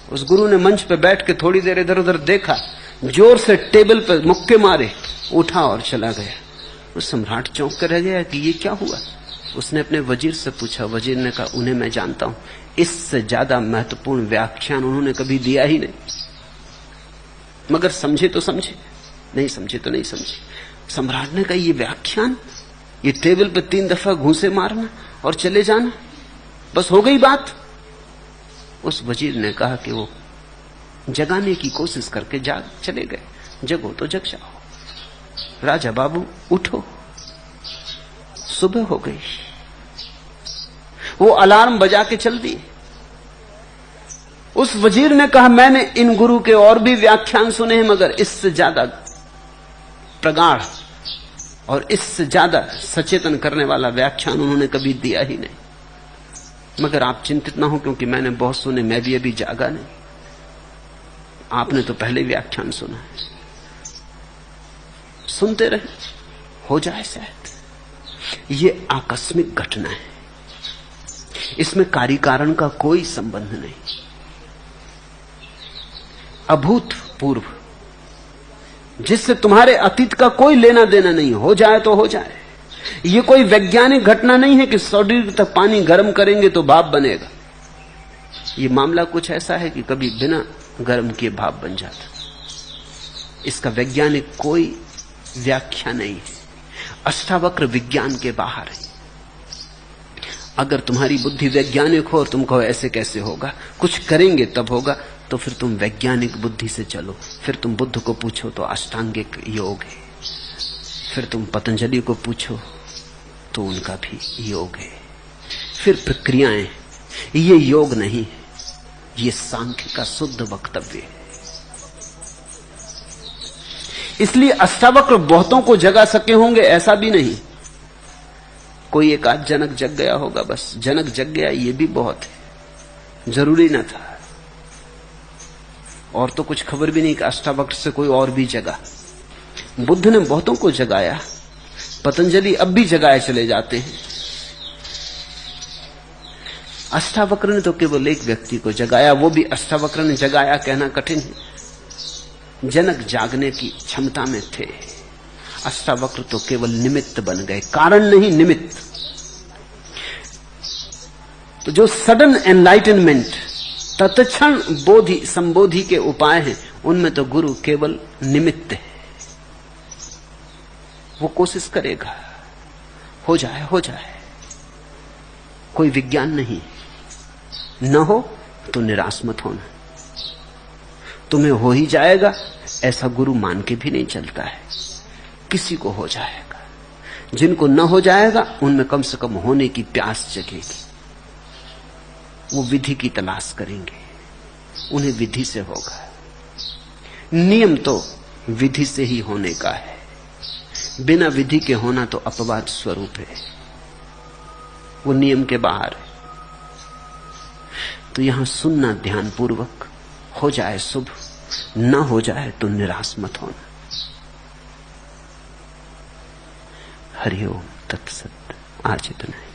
उस गुरु ने मंच पर बैठ के थोड़ी देर इधर उधर देखा, जोर से टेबल पर मुक्के मारे, उठा और चला गया। उस सम्राट चौंक कर रह गया कि ये क्या हुआ। उसने अपने वजीर से पूछा, वजीर ने कहा उन्हें मैं जानता हूं, इससे ज्यादा महत्वपूर्ण व्याख्यान उन्होंने कभी दिया ही नहीं, मगर समझे तो समझे, नहीं समझे तो नहीं समझे। सम्राट ने कहा ये व्याख्यान, ये टेबल पे 3 दफा घूंसे मारना और चले जाना, बस हो गई बात। उस वजीर ने कहा कि वो जगाने की कोशिश करके जाग चले गए, जगो तो जग जाओ, राजा बाबू उठो, सुबह हो गई। वो अलार्म बजा के चल दिए। उस वजीर ने कहा मैंने इन गुरु के और भी व्याख्यान सुने हैं, मगर इससे ज्यादा प्रगाढ़ और इससे ज्यादा सचेतन करने वाला व्याख्यान उन्होंने कभी दिया ही नहीं। मगर आप चिंतित ना हो, क्योंकि मैंने बहुत सुने, मैं भी अभी जागा नहीं, आपने तो पहले व्याख्यान सुना है। सुनते रहे, हो जाए शायद। ये आकस्मिक घटना है, इसमें कार्य कारण का कोई संबंध नहीं। अभूतपूर्व, जिससे तुम्हारे अतीत का कोई लेना देना नहीं, हो जाए तो हो जाए। ये कोई वैज्ञानिक घटना नहीं है कि 100 डिग्री तक पानी गर्म करेंगे तो भाप बनेगा। ये मामला कुछ ऐसा है कि कभी बिना गर्म किए भाप बन जाता। इसका वैज्ञानिक कोई व्याख्या नहीं है। अष्टावक्र विज्ञान के बाहर है। अगर तुम्हारी बुद्धि वैज्ञानिक हो और तुम कहो ऐसे कैसे होगा, कुछ करेंगे तब होगा, तो फिर तुम वैज्ञानिक बुद्धि से चलो। फिर तुम बुद्ध को पूछो तो अष्टांगिक योग है, फिर तुम पतंजलि को पूछो तो उनका भी योग है। फिर प्रक्रियाएं, ये योग नहीं है, ये सांख्य का शुद्ध वक्तव्य है। इसलिए अष्टावक्र बहुतों को जगा सके होंगे ऐसा भी नहीं। कोई एक आध जनक जग गया होगा, बस जनक जग गया ये भी बहुत है, जरूरी न था। और तो कुछ खबर भी नहीं कि अष्टावक्र से कोई और भी जगा। बुद्ध ने बहुतों को जगाया, पतंजलि अब भी जगाए चले जाते हैं। अष्टावक्र ने तो केवल एक व्यक्ति को जगाया, वो भी अष्टावक्र ने जगाया कहना कठिन है। जनक जागने की क्षमता में थे, अष्टावक्र तो केवल निमित्त बन गए, कारण नहीं निमित्त। तो जो सडन एनलाइटनमेंट, तत्क्षण बोधि संबोधि के उपाय हैं, उनमें तो गुरु केवल निमित्त है। वो कोशिश करेगा, हो जाए हो जाए, कोई विज्ञान नहीं। न हो तो निराश मत होना, तुम्हें हो ही जाएगा ऐसा गुरु मान के भी नहीं चलता है। किसी को हो जाएगा, जिनको न हो जाएगा उनमें कम से कम होने की प्यास जगेगी, वो विधि की तलाश करेंगे, उन्हें विधि से होगा। नियम तो विधि से ही होने का है, बिना विधि के होना तो अपवाद स्वरूप है, वो नियम के बाहर है। तो यहां सुनना ध्यानपूर्वक, हो जाए शुभ, न हो जाए तो निराश मत होना। हरिओम तत्सत। आज इतना है।